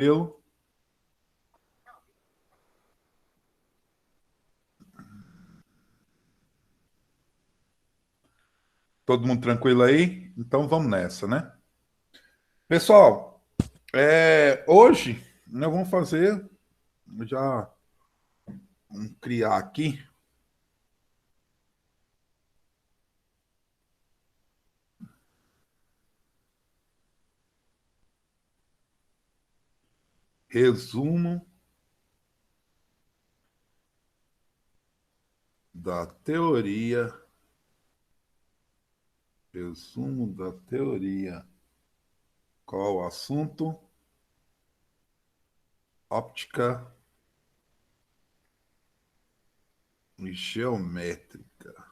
Eu. Todo mundo tranquilo aí? Então vamos nessa, né? Pessoal, hoje nós vamos fazer, já vamos criar aqui, resumo da teoria, resumo da teoria. Qual o assunto? Óptica geométrica.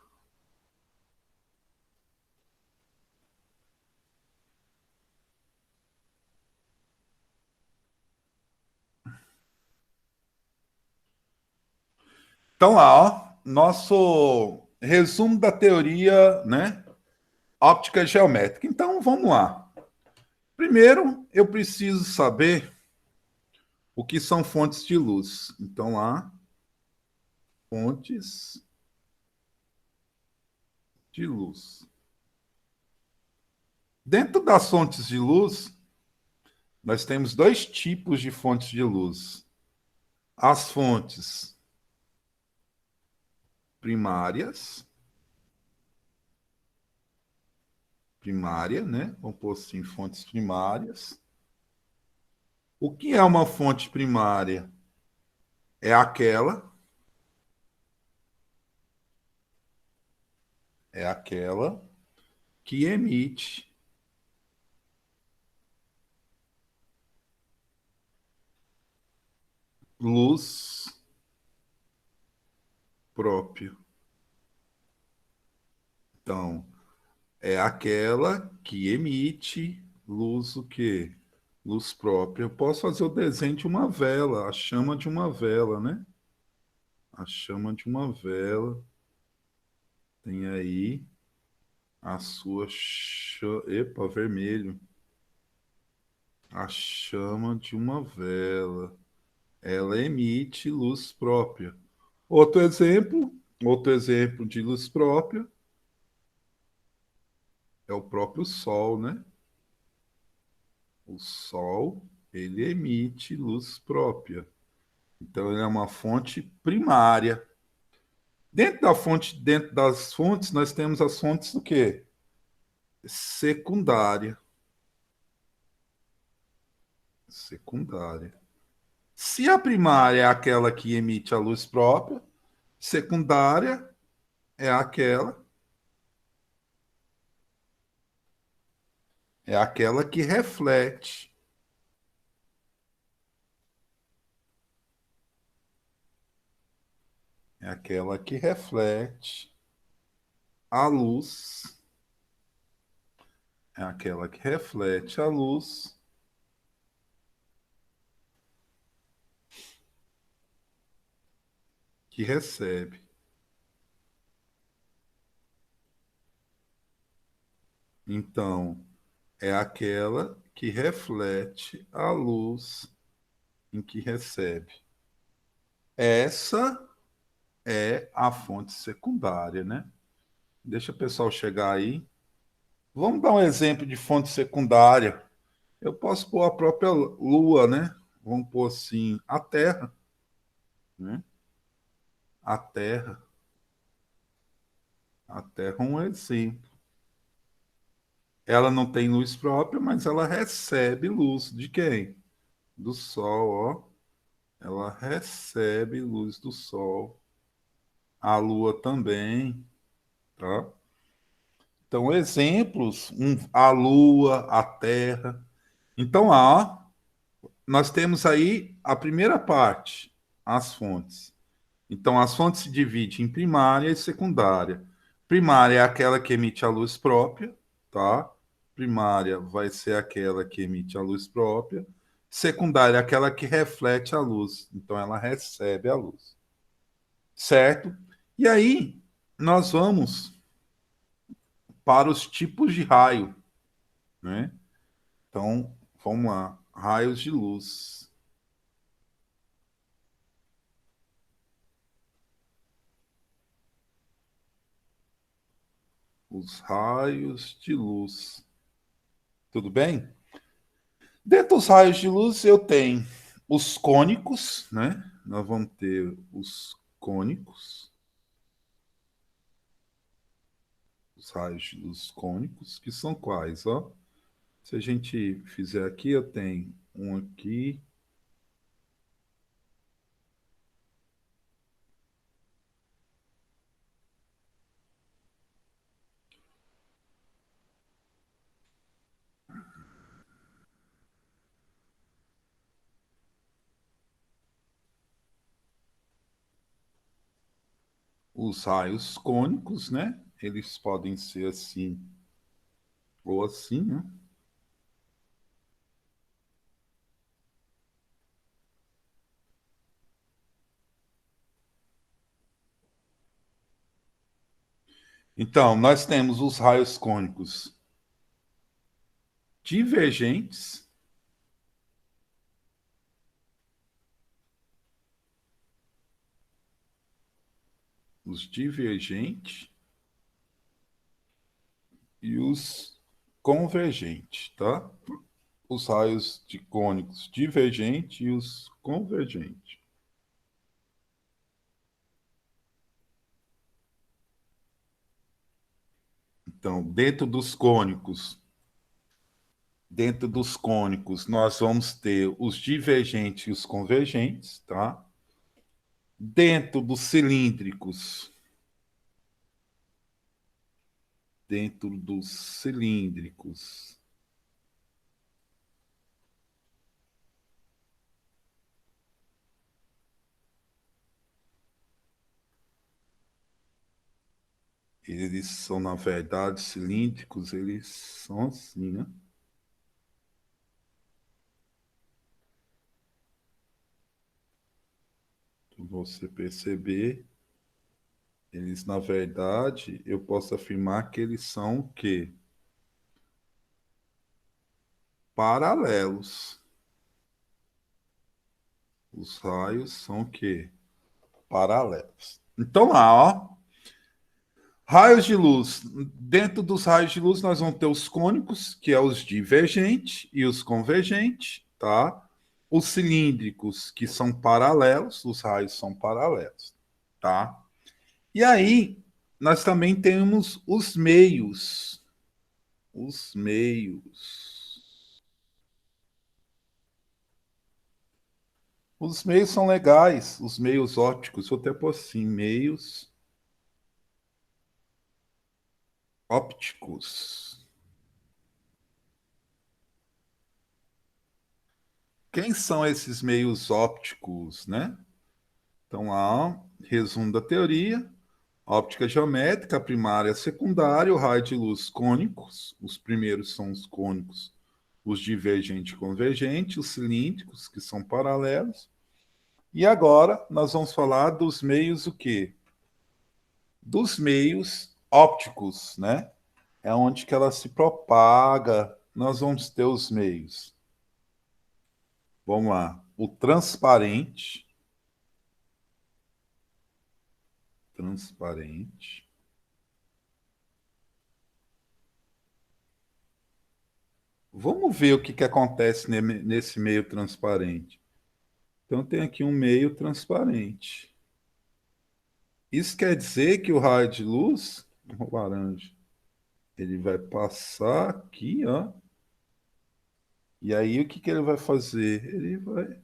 Então lá, ó, nosso resumo da teoria, né? Óptica geométrica. Então vamos lá. Primeiro, eu preciso saber o que são fontes de luz. Então lá, fontes de luz. Dentro das fontes de luz, nós temos dois tipos de fontes de luz. As fontes primárias, primária, né? Vamos pôr assim, fontes primárias. O que é uma fonte primária? É aquela que emite luz própria. Então, é aquela que emite luz o quê? Luz própria. Eu posso fazer o desenho de uma vela, a chama de uma vela, né? A chama de uma vela tem aí a sua epa, vermelho. A chama de uma vela. Ela emite luz própria. Outro exemplo de luz própria é o próprio Sol, né? O Sol, ele emite luz própria. Então, ele é uma fonte primária. Dentro das fontes, nós temos as fontes do quê? Secundária. Secundária. Se a primária é aquela que emite a luz própria, secundária é aquela que reflete. É aquela que reflete a luz. É aquela que reflete a luz que recebe. Então, é aquela que reflete a luz em que recebe. Essa é a fonte secundária, né? Deixa o pessoal chegar aí. Vamos dar um exemplo de fonte secundária. Eu posso pôr a própria Lua, né? Vamos pôr assim, a Terra, né? A Terra. A Terra é um exemplo. Ela não tem luz própria, mas ela recebe luz de quem? Do Sol, ó. Ela recebe luz do Sol. A Lua também, tá? Então, exemplos, a Lua, a Terra. Então, nós temos aí a primeira parte, as fontes. Então, as fontes se dividem em primária e secundária. Primária é aquela que emite a luz própria, tá? Primária vai ser aquela que emite a luz própria. Secundária é aquela que reflete a luz. Então, ela recebe a luz. Certo? E aí, nós vamos para os tipos de raio, né? Então, vamos lá. raios de luz. Os raios de luz. Tudo bem? Dentro dos raios de luz eu tenho os cônicos, né? Nós vamos ter os cônicos, os raios de luz cônicos, que são quais, ó? Se a gente fizer aqui, eu tenho um aqui, os raios cônicos, né? Eles podem ser assim ou assim, né? Então, nós temos os raios cônicos divergentes, os divergentes e os convergentes, tá? Os raios de cônicos divergentes e os convergentes. Então, dentro dos cônicos, nós vamos ter os divergentes e os convergentes, tá? Dentro dos cilíndricos, eles são, na verdade, cilíndricos, eles são assim, né? Se você perceber, eles, na verdade, eu posso afirmar que eles são o quê? Paralelos. Os raios são o quê? Paralelos. Então lá, ó. Raios de luz. Dentro dos raios de luz, nós vamos ter os cônicos, que é os divergentes e os convergentes, tá? Os cilíndricos, que são paralelos, os raios são paralelos, tá? E aí, nós também temos os meios. Os meios. Os meios são legais, os meios ópticos, vou até pôr assim, meios ópticos. Quem são esses meios ópticos, né? Então, lá, resumo da teoria: óptica geométrica, primária, secundária, o raio de luz cônicos. Os primeiros são os cônicos, os divergentes e convergentes, os cilíndricos, que são paralelos. E agora nós vamos falar dos meios o quê? Dos meios ópticos, né? É onde que ela se propaga. Nós vamos ter os meios. Vamos lá. O transparente, transparente. Vamos ver o que, que acontece nesse meio transparente. Então, tem aqui um meio transparente. Isso quer dizer que o raio de luz, o laranja, ele vai passar aqui, ó. E aí, o que, que ele vai fazer? Ele vai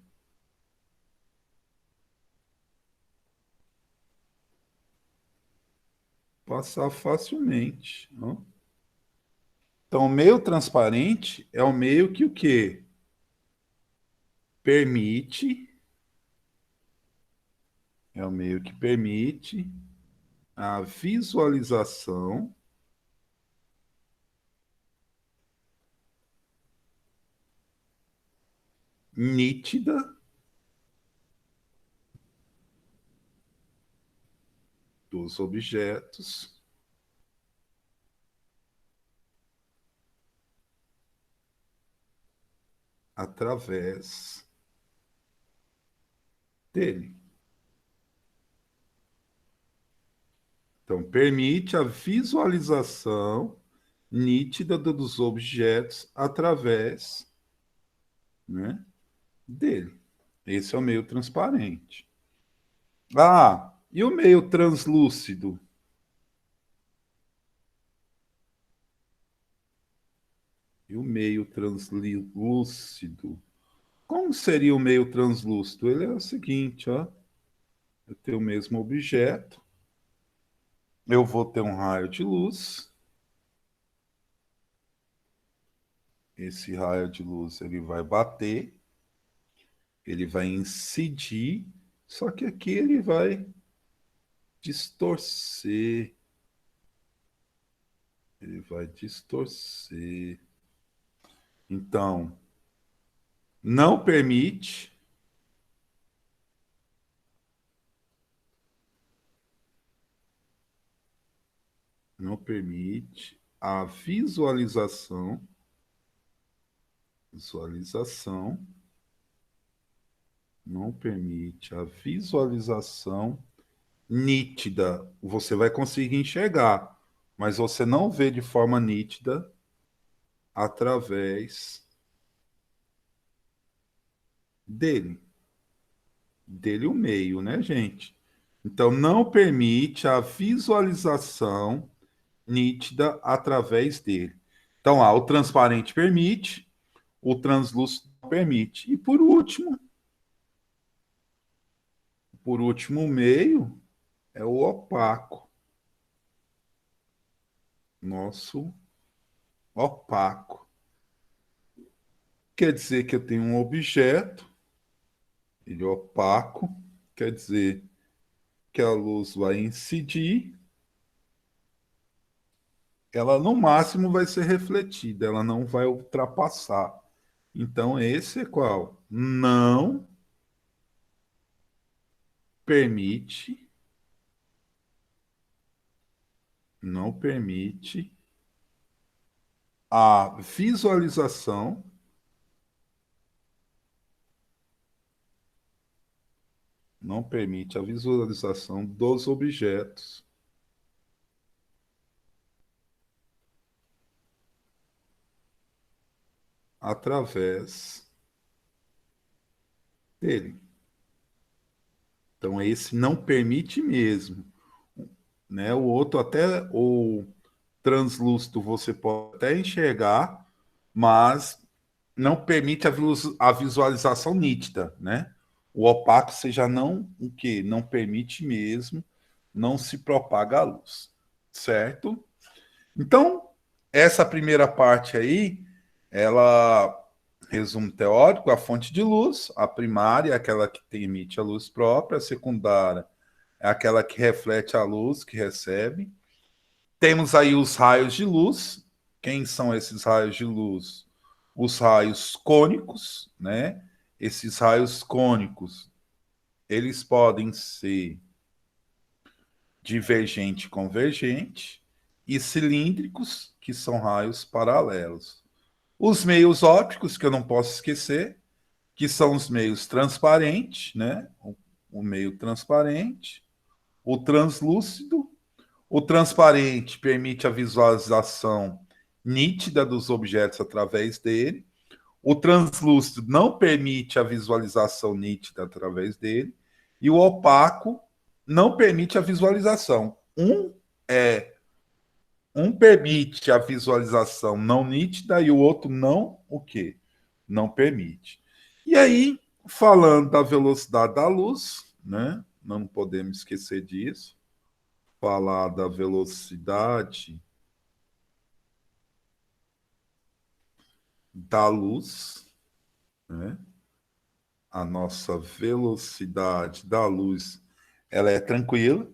passar facilmente, ó. Então, o meio transparente é o meio que o quê? Permite, é o meio que permite a visualização nítida dos objetos através dele. Então, permite a visualização nítida dos objetos através, né, dele. Esse é o meio transparente. Ah, e o meio translúcido? E o meio translúcido? Como seria o meio translúcido? Ele é o seguinte, ó. Eu tenho o mesmo objeto, eu vou ter um raio de luz. Esse raio de luz ele vai bater, ele vai incidir, só que aqui ele vai distorcer. Ele vai distorcer. Então, não permite, não permite a visualização, não permite a visualização nítida. Você vai conseguir enxergar, mas você não vê de forma nítida através dele. Dele o meio, né, gente? Então, não permite a visualização nítida através dele. Então, o transparente permite, o translúcido não permite. E por último, o meio é o opaco. Nosso opaco. Quer dizer que eu tenho um objeto, ele é opaco, quer dizer que a luz vai incidir, ela no máximo vai ser refletida, ela não vai ultrapassar. Então, esse é qual? Permite, não permite a visualização, não permite a visualização dos objetos através dele. Então, esse não permite mesmo, né? O outro até o translúcido você pode até enxergar, mas não permite a visualização nítida, né? O opaco você já não o que não permite mesmo, não se propaga a luz, certo? Então, essa primeira parte aí, ela resumo teórico, a fonte de luz, a primária é aquela que emite a luz própria, a secundária é aquela que reflete a luz que recebe. Temos aí os raios de luz. Quem são esses raios de luz? Os raios cônicos, né? Esses raios cônicos, eles podem ser divergente e convergente, e cilíndricos, que são raios paralelos. Os meios ópticos, que eu não posso esquecer, que são os meios transparentes, né? O meio transparente, o translúcido. O transparente permite a visualização nítida dos objetos através dele. O translúcido não permite a visualização nítida através dele. E o opaco não permite a visualização. Um permite a visualização não nítida e o outro não o quê? Não permite. E aí, falando da velocidade da luz, né? Não podemos esquecer disso. Falar da velocidade da luz, né? A nossa velocidade da luz, ela é tranquila.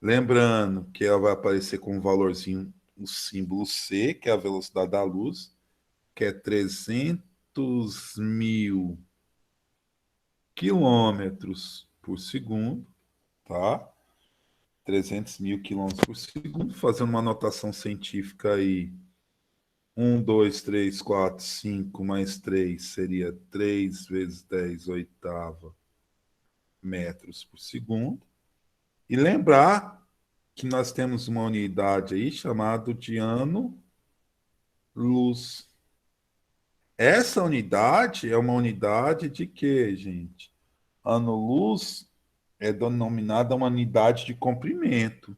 Lembrando que ela vai aparecer com um valorzinho, o símbolo C, que é a velocidade da luz, que é 300.000 quilômetros por segundo, tá? 300.000 quilômetros por segundo, fazendo uma notação científica aí, 2, 3, 4, 5 mais 3 seria 3 vezes 10 oitava metros por segundo. E lembrar que nós temos uma unidade aí chamada de ano-luz. Essa unidade é uma unidade de quê, gente? Ano-luz é denominada uma unidade de comprimento.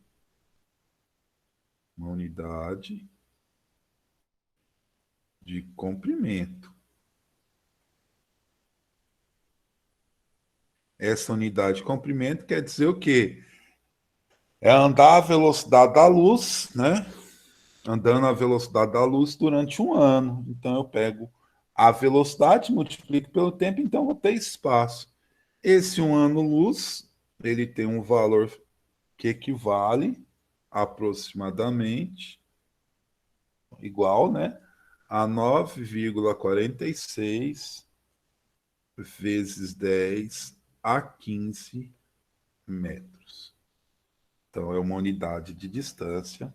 Uma unidade de comprimento. Essa unidade de comprimento quer dizer o quê? É andar a velocidade da luz, né? Andando a velocidade da luz durante um ano. Então eu pego a velocidade, multiplico pelo tempo, então eu vou ter espaço. Esse um ano-luz, ele tem um valor que equivale aproximadamente igual, né, a 9,46 vezes 10 a 15 metros. Então, é uma unidade de distância,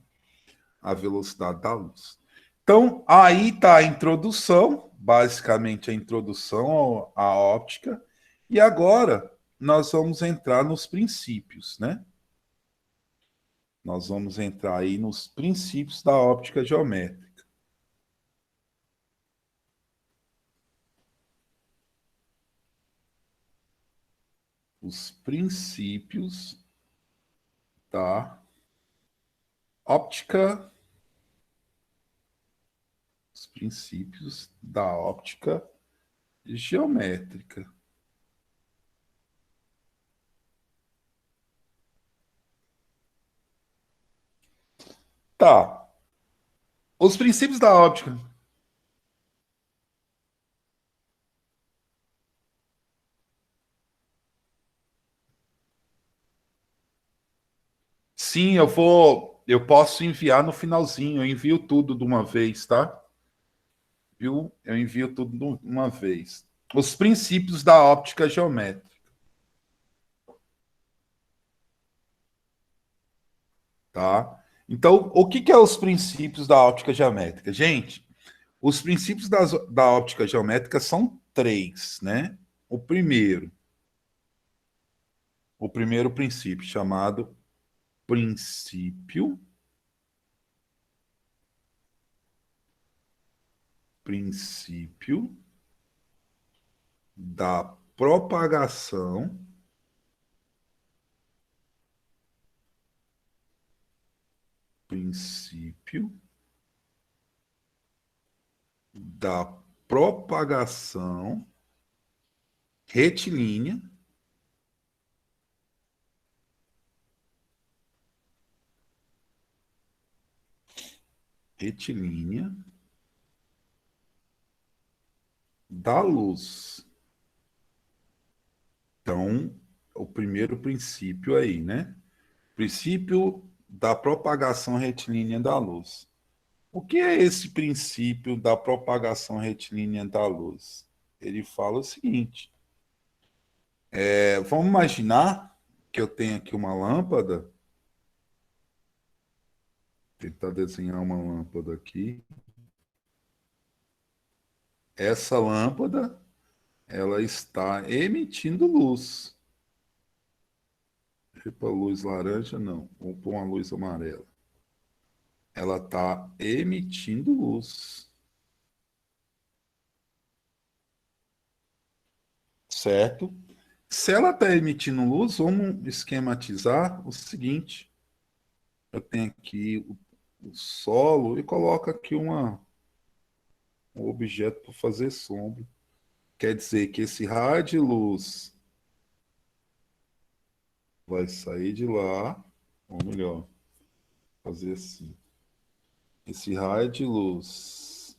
a velocidade da luz. Então, aí está a introdução, basicamente a introdução à óptica, e agora nós vamos entrar nos princípios, né? Nós vamos entrar aí nos princípios da óptica geométrica. Os princípios da óptica, os princípios da óptica geométrica. Tá. Os princípios da óptica. Sim, eu posso enviar no finalzinho, eu envio tudo de uma vez, tá? Viu? Eu envio tudo de uma vez. Os princípios da óptica geométrica, tá? Então, o que é os princípios da óptica geométrica? Gente, os princípios da óptica geométrica são três, né? O primeiro, o primeiro princípio, chamado princípio, princípio da propagação, princípio da propagação retilínea, retilínea da luz. Então, o primeiro princípio aí, né? Princípio da propagação retilínea da luz. O que é esse princípio da propagação retilínea da luz? Ele fala o seguinte: vamos imaginar que eu tenho aqui uma lâmpada, tentar desenhar uma lâmpada aqui. Essa lâmpada, ela está emitindo luz. Tipo a luz laranja, não. Vou pôr uma luz amarela. Ela está emitindo luz, certo? Se ela está emitindo luz, vamos esquematizar o seguinte: eu tenho aqui o solo e coloco aqui um objeto para fazer sombra. Quer dizer que esse raio de luz vai sair de lá, ou melhor, fazer assim. Esse raio de luz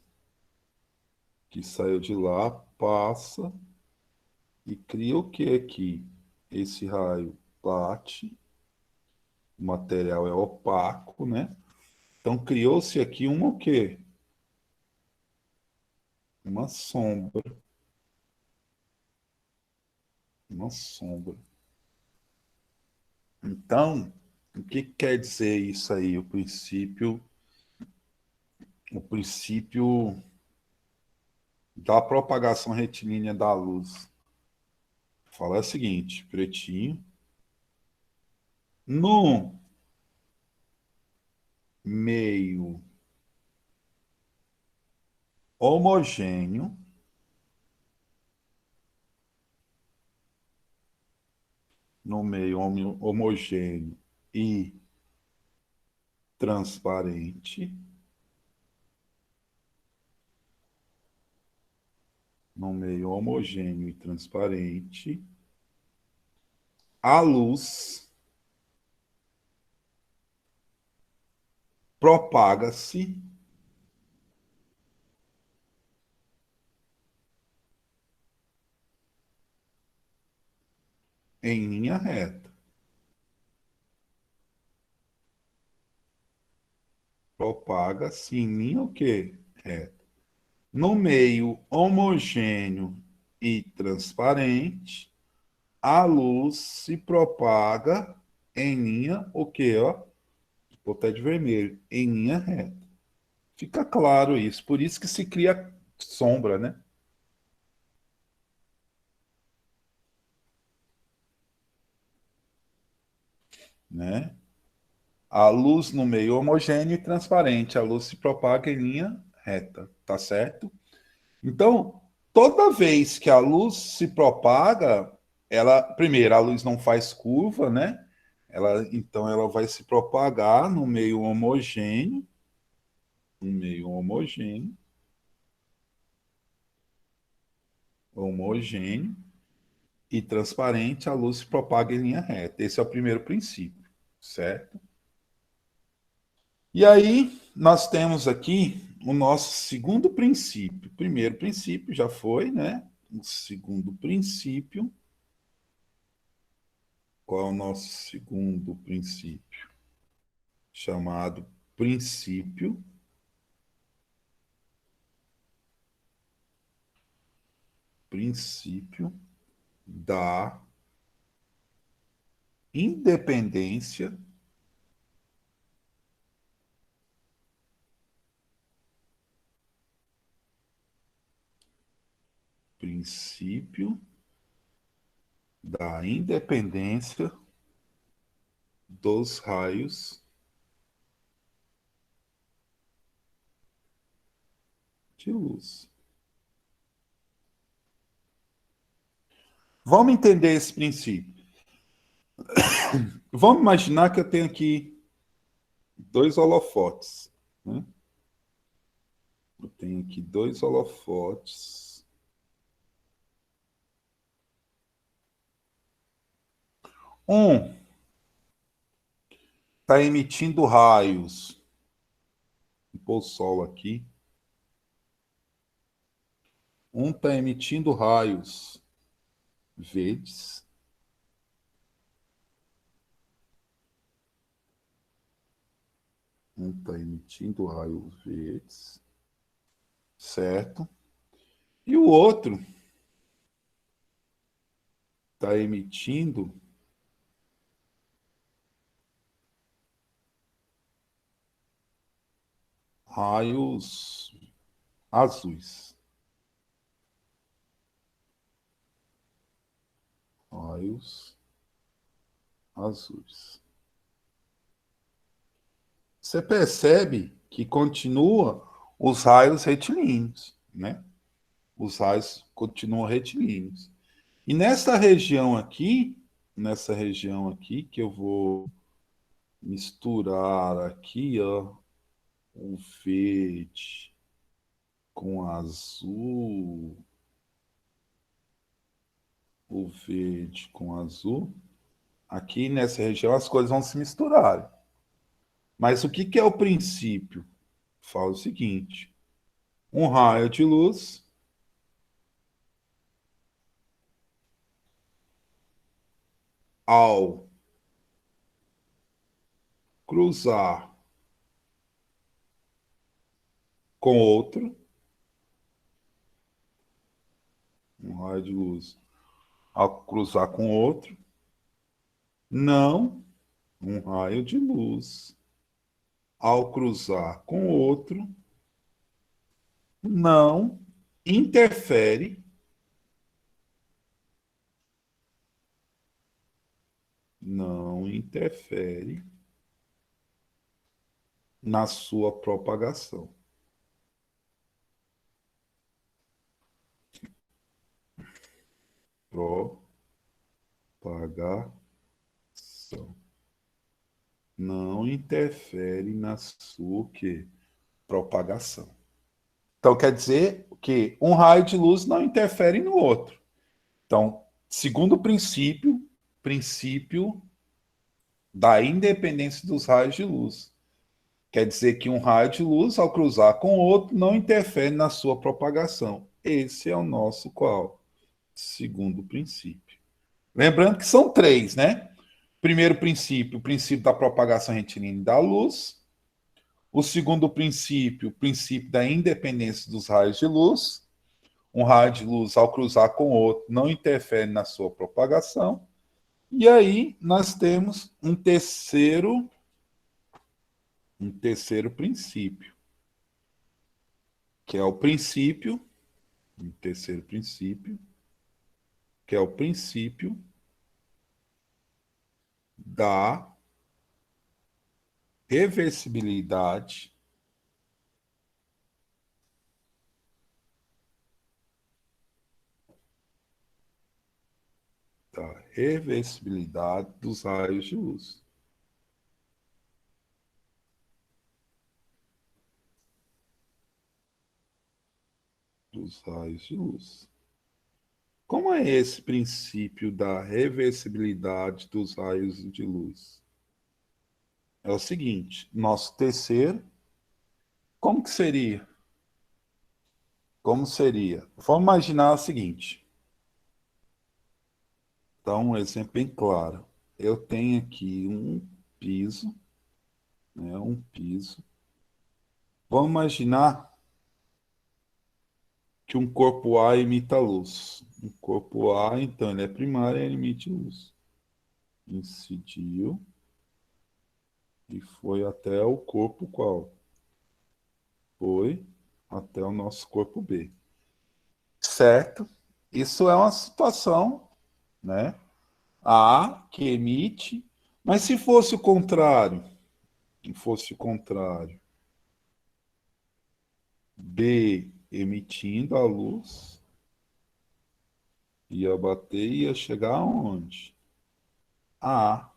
que saiu de lá passa e cria o que aqui? Esse raio bate, o material é opaco, né? Então criou-se aqui uma o quê? Uma sombra, uma sombra. Então, o que quer dizer isso aí? O princípio o princípio da propagação retilínea da luz. Fala o seguinte, pretinho. No meio homogêneo, no meio homogêneo e transparente, no meio homogêneo e transparente, a luz propaga-se em linha reta. Propaga-se em linha o quê? Reta. No meio homogêneo e transparente, a luz se propaga em linha o quê, ó? Botar de vermelho, em linha reta. Fica claro isso, por isso que se cria sombra, né? A luz no meio homogêneo e transparente, a luz se propaga em linha reta, tá certo? Então, toda vez que a luz se propaga, ela, primeiro, a luz não faz curva, né? Então ela vai se propagar no meio homogêneo e transparente, a luz se propaga em linha reta. Esse é o primeiro princípio, certo? E aí nós temos aqui o nosso segundo princípio. O primeiro princípio já foi, né? O segundo princípio. Qual é o nosso segundo princípio? Chamado princípio princípio da independência princípio da independência dos raios de luz. Vamos entender esse princípio. Vamos imaginar que eu tenho aqui dois holofotes, né? Eu tenho aqui dois holofotes. Um está emitindo raios. Vou pôr o sol aqui. Um está emitindo raios verdes. Um está emitindo raios verdes. Certo? E o outro está emitindo raios azuis. Raios azuis. Você percebe que continua os raios retilíneos, né? Os raios continuam retilíneos. E nessa região aqui, que eu vou misturar aqui, ó, o verde com azul, o verde com azul, aqui nessa região as coisas vão se misturar. Mas o que, que é o princípio? Fala o seguinte: um raio de luz ao cruzar com outro, um raio de luz ao cruzar com outro, não um raio de luz ao cruzar com outro, não interfere, não interfere na sua propagação. Propagação. Não interfere na sua quê? Propagação. Então quer dizer que um raio de luz não interfere no outro. Então, segundo o princípio, princípio da independência dos raios de luz. Quer dizer que um raio de luz, ao cruzar com o outro, não interfere na sua propagação. Esse é o nosso qual? Segundo princípio. Lembrando que são três, né? Primeiro princípio, o princípio da propagação retilínea da luz. O segundo princípio, o princípio da independência dos raios de luz. Um raio de luz, ao cruzar com o outro, não interfere na sua propagação. E aí nós temos um terceiro princípio, que é o princípio, um terceiro princípio, que é o princípio da reversibilidade dos raios de luz. Dos raios de luz. Como é esse princípio da reversibilidade dos raios de luz? É o seguinte, nosso terceiro, como que seria? Como seria? Vamos imaginar o seguinte. Então, um exemplo bem claro. Eu tenho aqui um piso, né, um piso. Vamos imaginar que um corpo A emita luz. Um corpo A, então, ele é primário e ele emite luz. Incidiu e foi até o corpo qual? Foi até o nosso corpo B. Certo? Isso é uma situação, né? A que emite, mas se fosse o contrário, se fosse o contrário, B emitindo a luz, ia bater e ia chegar aonde? A,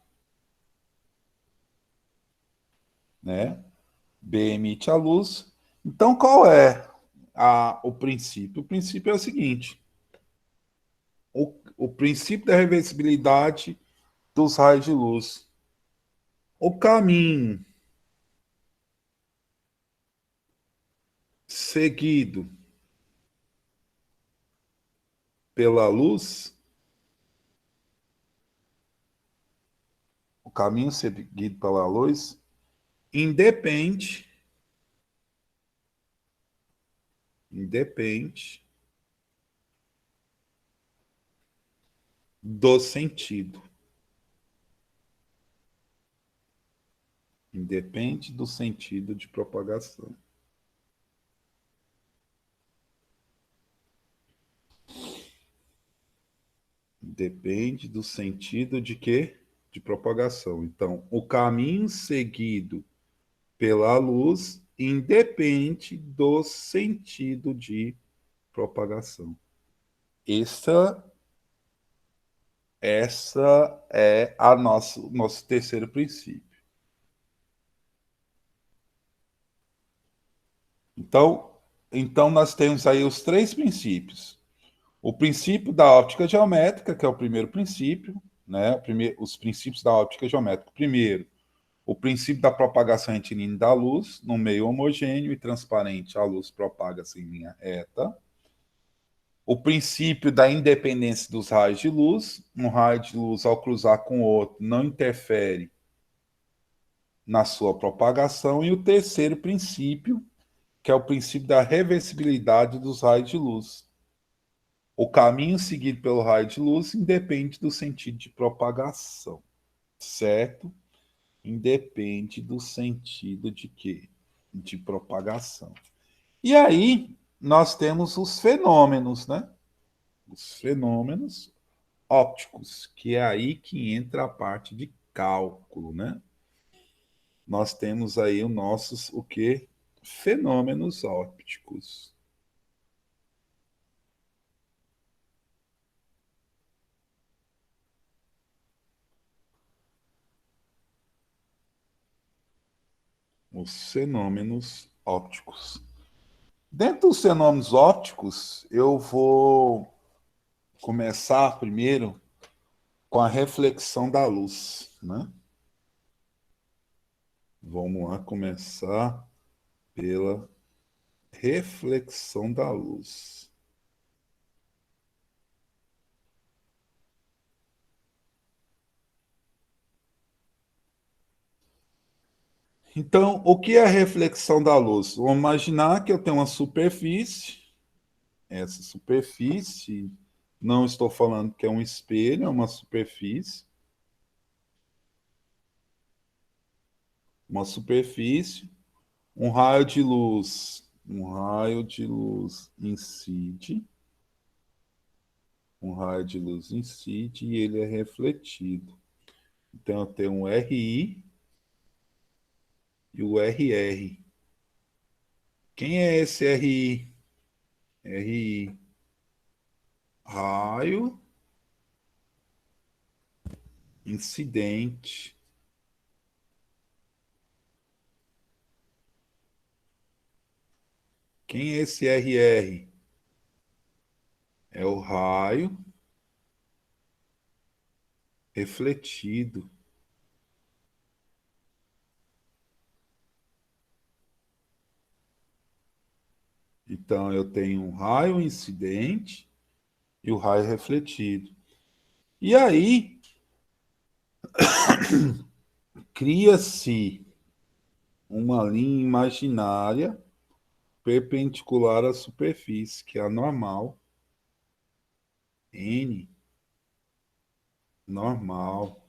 né? B emite a luz. Então, qual é o princípio? O princípio é o seguinte: o princípio da reversibilidade dos raios de luz. O caminho seguido pela luz, o caminho seguido pela luz, independe, independe do sentido. Independe do sentido de propagação. Depende do sentido de quê? De propagação. Então, o caminho seguido pela luz independe do sentido de propagação. Essa, essa é a nosso terceiro princípio. Então, nós temos aí os três princípios. O princípio da óptica geométrica, que é o primeiro princípio, né? Os princípios da óptica geométrica. Primeiro, o princípio da propagação retilínea da luz no meio homogêneo e transparente, a luz propaga-se em linha reta. O princípio da independência dos raios de luz, um raio de luz ao cruzar com o outro não interfere na sua propagação. E o terceiro princípio, que é o princípio da reversibilidade dos raios de luz. O caminho seguido pelo raio de luz independe do sentido de propagação, certo? Independe do sentido de quê? De propagação. E aí, nós temos os fenômenos, né? Os fenômenos ópticos, que é aí que entra a parte de cálculo, né? Nós temos aí os nossos, o quê? Fenômenos ópticos. Os fenômenos ópticos. Dentro dos fenômenos ópticos, eu vou começar primeiro com a reflexão da luz, né? Vamos lá começar pela reflexão da luz. Então, o que é a reflexão da luz? Vamos imaginar que eu tenho uma superfície. Essa superfície, não estou falando que é um espelho, é uma superfície. Uma superfície, um raio de luz incide, um raio de luz incide e ele é refletido. Então eu tenho um RI e o RR. Quem é esse RI? RI, raio incidente. Quem é esse RR? É o raio refletido. Então eu tenho um raio incidente e o raio refletido. E aí cria-se uma linha imaginária perpendicular à superfície, que é a normal, N, normal.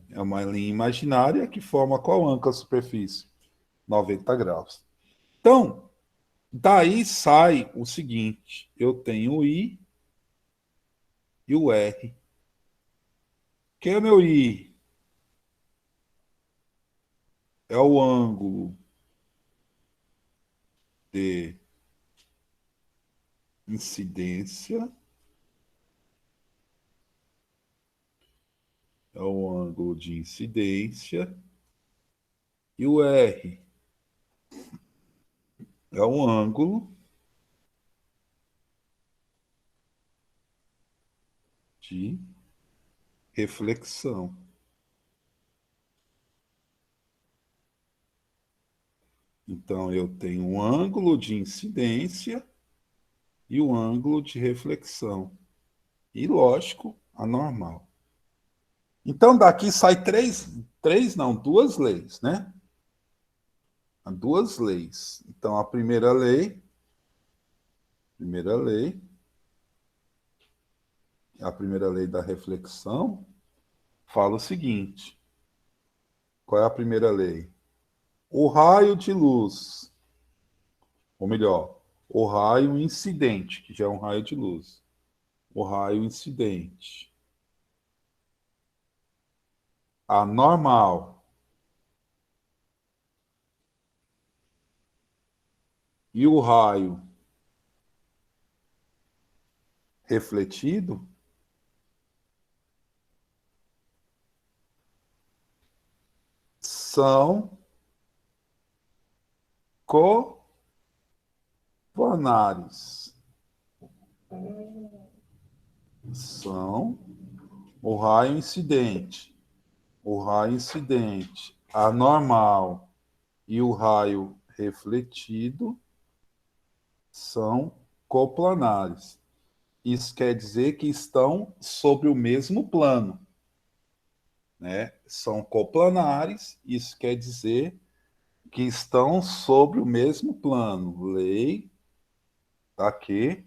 É uma linha imaginária que forma qual ângulo a superfície? 90 graus. Então, daí sai o seguinte: eu tenho o I e o R. Quem é o meu I? É o ângulo de incidência, é o ângulo de incidência, e o R é o ângulo de reflexão. Então, eu tenho um ângulo de incidência e o ângulo de reflexão. E, lógico, a normal. Então, daqui sai três não, duas leis, né? Duas leis. Então, primeira lei, a primeira lei da reflexão, fala o seguinte: qual é a primeira lei? O raio de luz, ou melhor, o raio incidente, que já é um raio de luz. O raio incidente. A normal e o raio refletido são coplanares. São o raio incidente, a normal e o raio refletido são coplanares. Isso quer dizer que estão sobre o mesmo plano, né? São coplanares, isso quer dizer que estão sobre o mesmo plano. Lei da quê?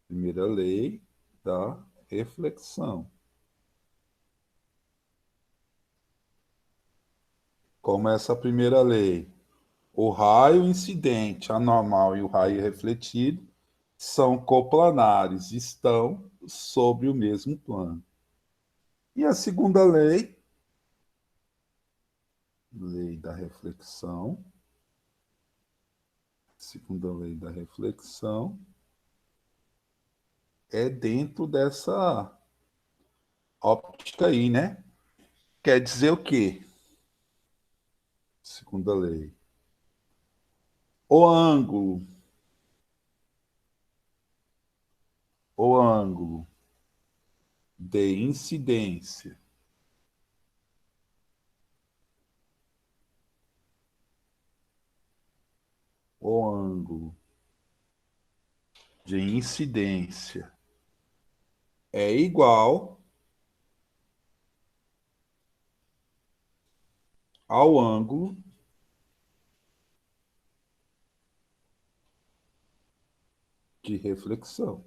Primeira lei da reflexão. Como é essa primeira lei? O raio incidente anormal e o raio refletido são coplanares, estão sobre o mesmo plano. E a segunda lei, lei da reflexão, segunda lei da reflexão, é dentro dessa óptica aí, né? Quer dizer o quê? Segunda lei. O ângulo, o ângulo de incidência, o ângulo de incidência é igual ao ângulo de reflexão.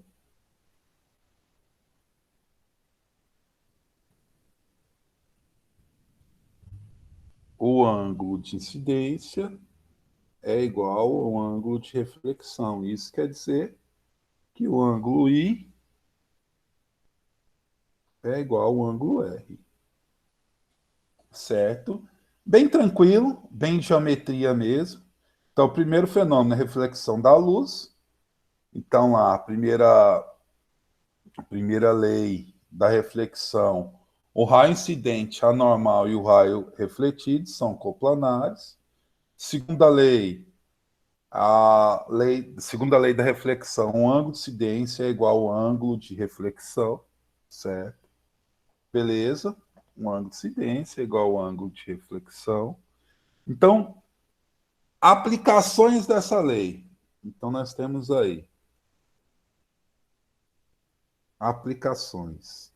O ângulo de incidência é igual ao ângulo de reflexão. Isso quer dizer que o ângulo I é igual ao ângulo R. Certo? Bem tranquilo, bem geometria mesmo. Então, o primeiro fenômeno é a reflexão da luz. Então, lá, a primeira lei da reflexão, o raio incidente anormal e o raio refletido são coplanares. Segunda lei, segunda lei da reflexão, o ângulo de incidência é igual ao ângulo de reflexão, certo? Beleza? Um ângulo de incidência é igual ao ângulo de reflexão. Então, aplicações dessa lei. Então, nós temos aí aplicações.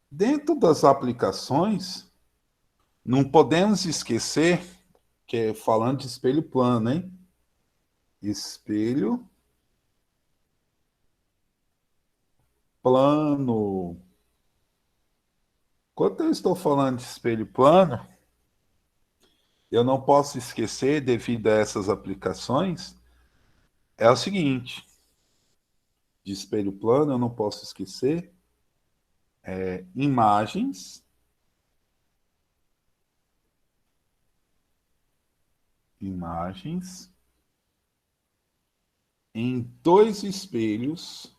Dentro das aplicações, não podemos esquecer que é falando de espelho plano, hein? Espelho plano. Quando eu estou falando de espelho plano, eu não posso esquecer, devido a essas aplicações, é o seguinte: de espelho plano, eu não posso esquecer imagens, imagens em dois espelhos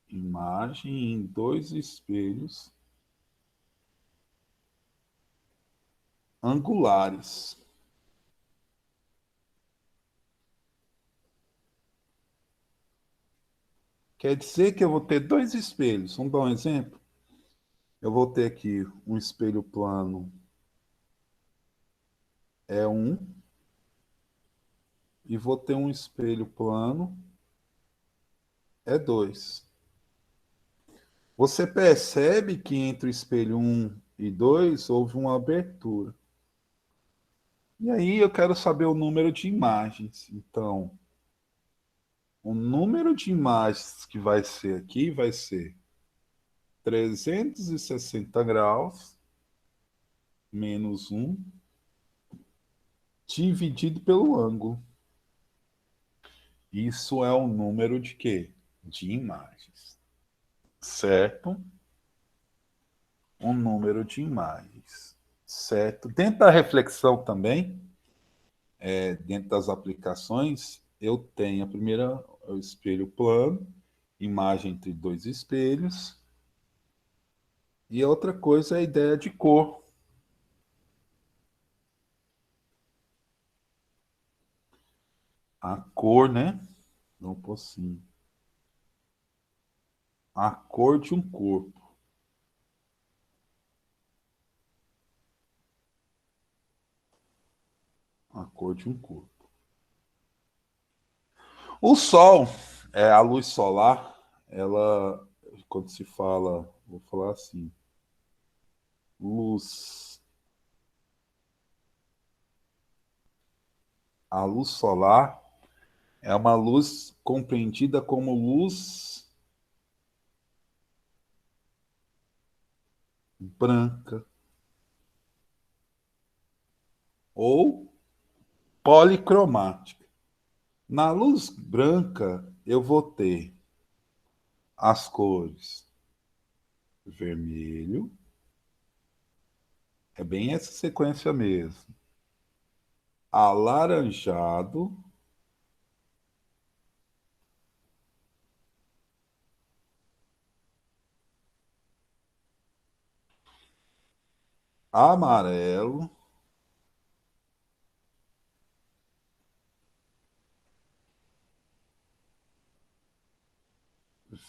imagem em dois espelhos angulares. Quer dizer que eu vou ter dois espelhos. Vamos dar um exemplo? Eu vou ter aqui um espelho plano é um e vou ter um espelho plano é dois. Você percebe que entre o espelho um e 2 houve uma abertura. E aí eu quero saber o número de imagens. Então, o número de imagens que vai ser aqui vai ser 360 graus menos um dividido pelo ângulo. Isso é o número de quê? De imagens. Certo? Um número de imagens. Certo? Dentro da reflexão também, dentro das aplicações, eu tenho a primeira, o espelho plano, imagem entre dois espelhos. E outra coisa é a ideia de cor. A cor, né? Não possível. A cor de um corpo. A cor de um corpo. O Sol, a luz solar, ela, quando se fala, vou falar assim, luz. A luz solar é uma luz compreendida como luz branca ou policromática. Na luz branca, eu vou ter as cores vermelho, é bem essa sequência mesmo, alaranjado, amarelo,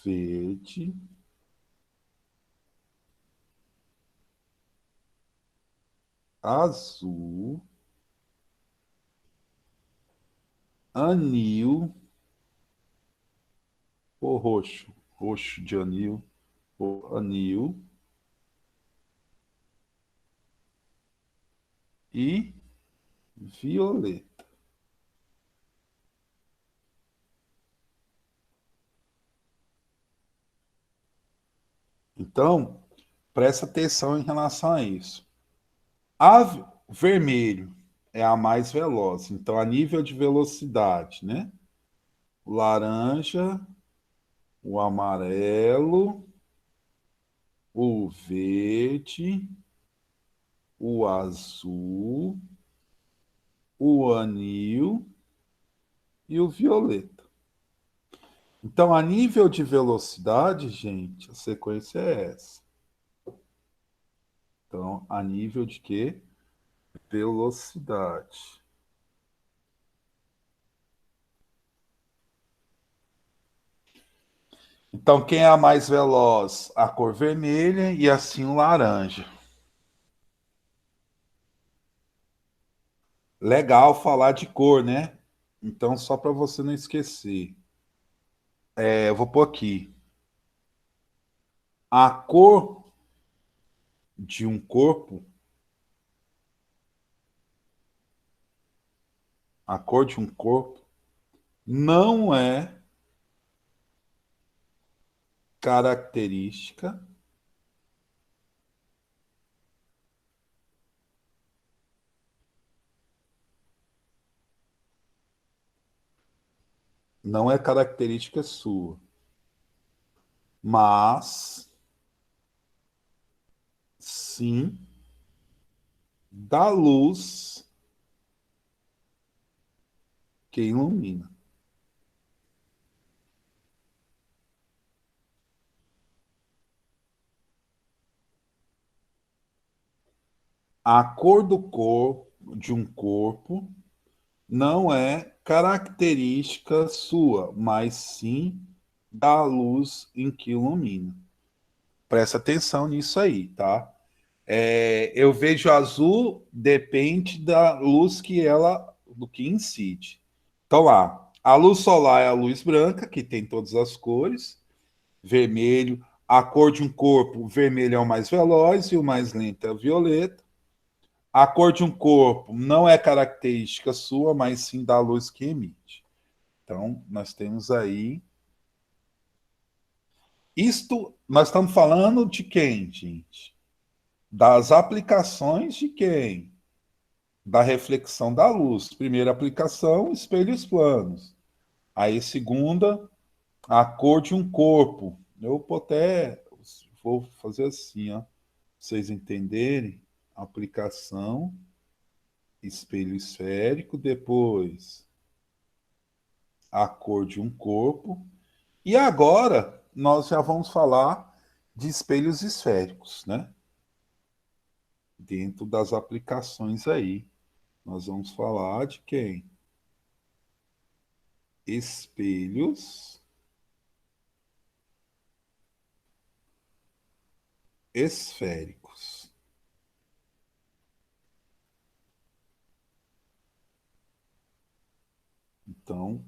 verde, azul, anil, ou roxo, roxo de anil, ou anil e violeta. Então, presta atenção em relação a isso. Vermelho é a mais veloz, então a nível de velocidade, né? O laranja, o amarelo, o verde, o azul, o anil e o violeta. Então, a nível de velocidade, gente, a sequência é essa. Então, a nível de quê? Velocidade. Então, quem é a mais veloz? A cor vermelha e assim o laranja. Legal falar de cor, né? Então, só para você não esquecer. Eu vou pôr aqui. A cor de um corpo, a cor de um corpo não é característica não é característica sua, mas sim da luz que ilumina. A cor do corpo de um corpo não é característica sua, mas sim da luz em que ilumina. Presta atenção nisso aí, tá? Eu vejo azul depende da luz que ela, do que incide. Então lá, a luz solar é a luz branca, que tem todas as cores, vermelho, a cor de um corpo, o vermelho é o mais veloz e o mais lento é o violeta. A cor de um corpo não é característica sua, mas sim da luz que emite. Então, nós temos aí. Isto, nós estamos falando de quem, gente? Das aplicações de quem? Da reflexão da luz. Primeira aplicação, espelhos planos. Aí, segunda, a cor de um corpo. Eu até vou fazer assim, ó, pra vocês entenderem. Aplicação, espelho esférico, depois a cor de um corpo. E agora nós já vamos falar de espelhos esféricos, né? Dentro das aplicações aí. Nós vamos falar de quem? Espelhos esféricos. Então,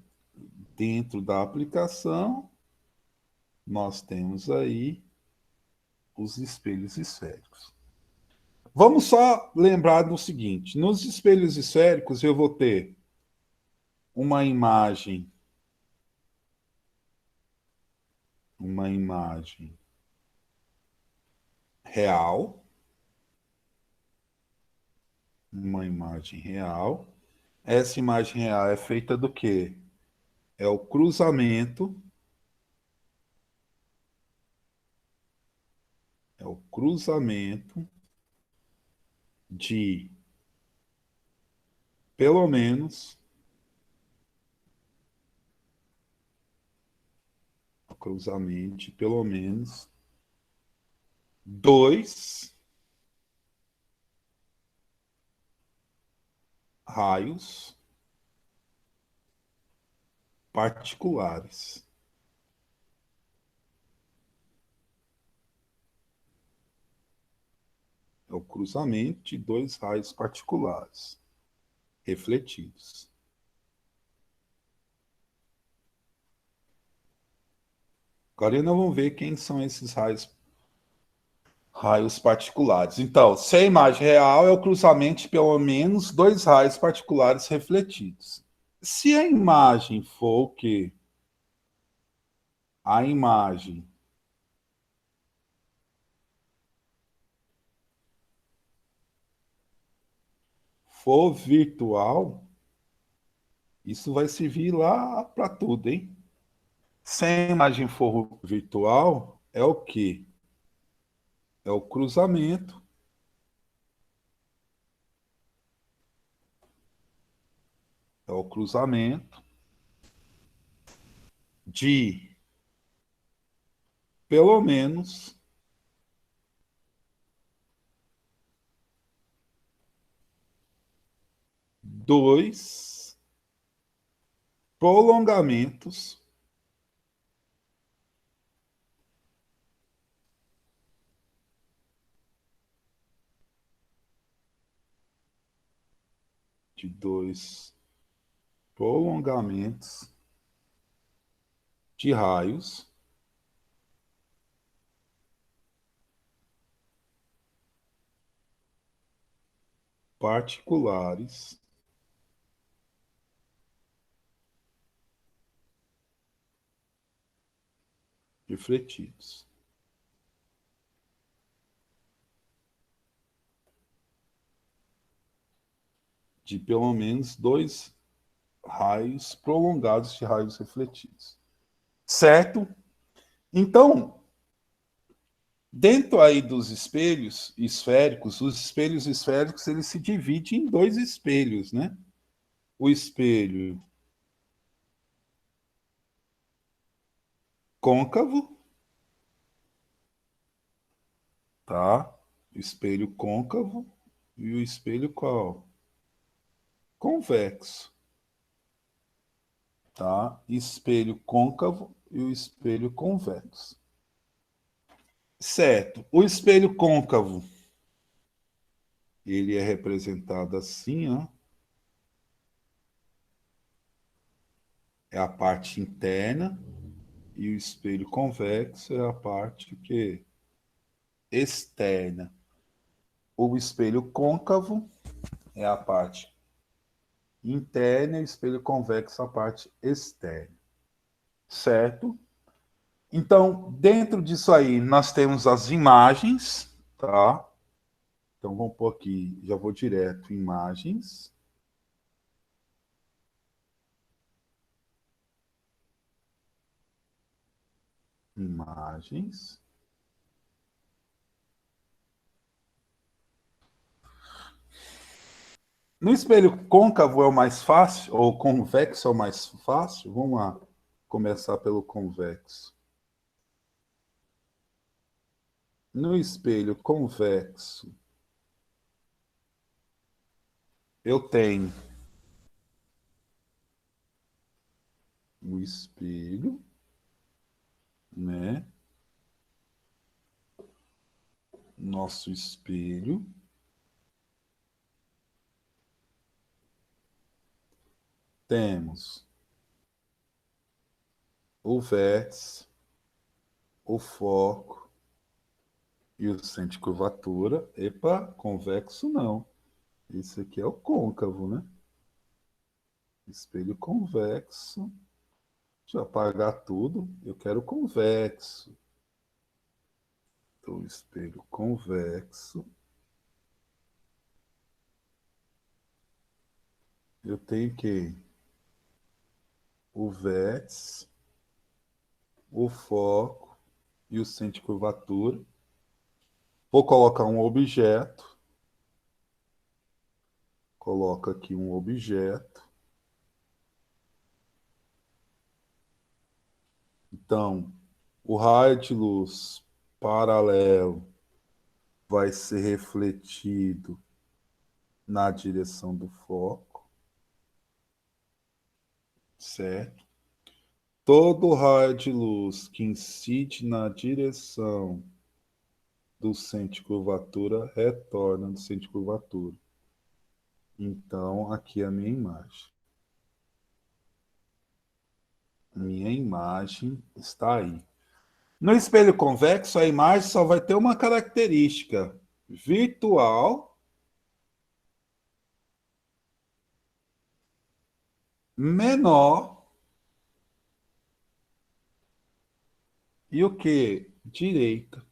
dentro da aplicação, nós temos aí os espelhos esféricos. Vamos só lembrar do seguinte: nos espelhos esféricos eu vou ter uma imagem real, uma imagem real. Essa imagem real é feita do quê? É o cruzamento de pelo menos dois raios particulares. É o cruzamento de dois raios particulares refletidos. Agora nós vamos ver quem são esses raios particulares. Então, se a imagem real é o cruzamento de pelo menos dois raios particulares refletidos. Se a imagem for o quê? A imagem for virtual, isso vai servir lá para tudo, hein? Se a imagem for virtual, é o quê? É o cruzamento, é o cruzamento de pelo menos dois prolongamentos de dois prolongamentos de raios particulares refletidos. De pelo menos dois raios prolongados de raios refletidos. Certo? Então, dentro aí dos espelhos esféricos, os espelhos esféricos eles se dividem em dois espelhos, né? O espelho côncavo, tá? O espelho côncavo e o espelho qual? Convexo, tá? Espelho côncavo e o espelho convexo. Certo. O espelho côncavo, ele é representado assim, ó. É a parte interna e o espelho convexo é a parte que externa. O espelho côncavo é a parte interna e o espelho convexo a parte externa. Certo? Então, dentro disso aí, nós temos as imagens, tá? Então, vamos pôr aqui, já vou direto, imagens. Imagens. No espelho côncavo é o mais fácil, ou convexo é o mais fácil? Vamos lá, começar pelo convexo. No espelho convexo, eu tenho o espelho, né? Nosso espelho. Temos o vértice, o foco e o centro de curvatura. Epa, convexo não. Esse aqui é o côncavo, né? Espelho convexo. Deixa eu apagar tudo. Eu quero convexo. do espelho convexo, eu tenho que o vértice, o foco e o centro de curvatura. Vou colocar um objeto. Coloco aqui um objeto. Então, o raio de luz paralelo vai ser refletido na direção do foco, certo? Todo raio de luz que incide na direção do centro de curvatura retorna do centro de curvatura. Então, aqui é a minha imagem. Minha imagem está aí. No espelho convexo, a imagem só vai ter uma característica virtual menor e o que? Direita.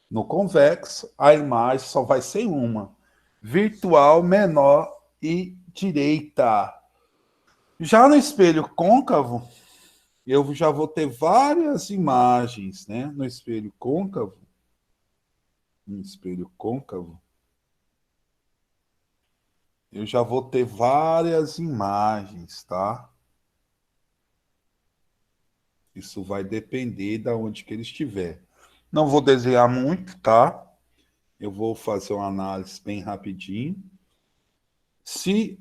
No convexo, a imagem só vai ser uma. Virtual, menor e direita. Já no espelho côncavo, eu já vou ter várias imagens, né? No espelho côncavo, eu já vou ter várias imagens, tá? Isso vai depender de onde que ele estiver. Não vou desenhar muito, tá? Eu vou fazer uma análise bem rapidinho. Se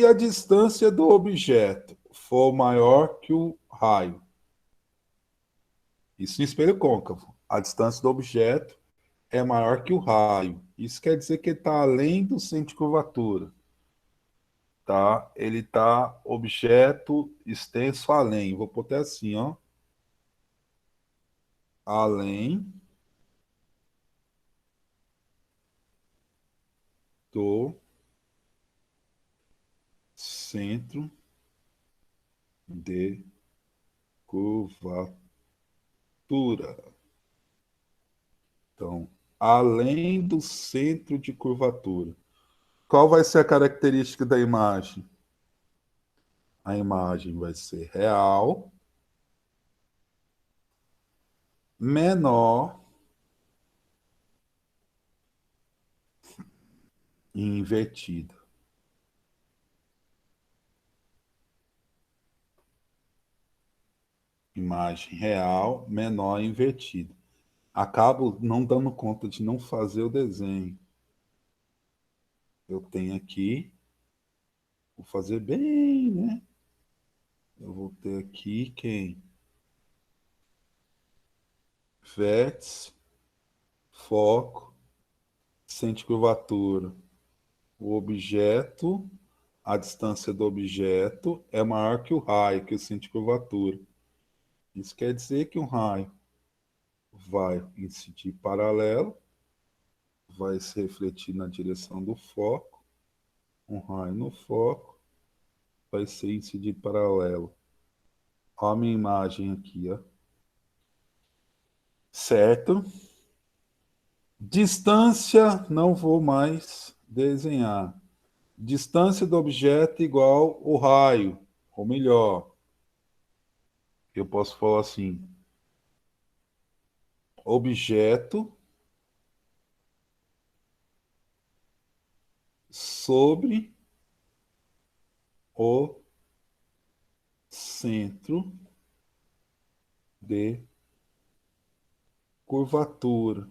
a distância do objeto for maior que o raio, isso no espelho côncavo, a distância do objeto é maior que o raio. Isso quer dizer que ele está além do centro de curvatura, tá? Ele está objeto extenso além. Vou botar assim, ó. Além do centro de curvatura. Então, além do centro de curvatura. Qual vai ser a característica da imagem? A imagem vai ser real, menor e invertida. Imagem real, menor e invertida. Acabo não dando conta de não fazer o desenho. Eu tenho aqui, vou fazer bem, né? Eu vou ter aqui quem? Vértice, foco, centro de curvatura. O objeto, a distância do objeto é maior que o raio, que o centro de curvatura. Isso quer dizer que um raio vai incidir paralelo, vai se refletir na direção do foco, um raio no foco, vai ser incidido paralelo. Olha a minha imagem aqui, ó. Certo? Distância, não vou mais desenhar. Distância do objeto igual o raio, ou melhor, eu posso falar assim: objeto sobre o centro de curvatura.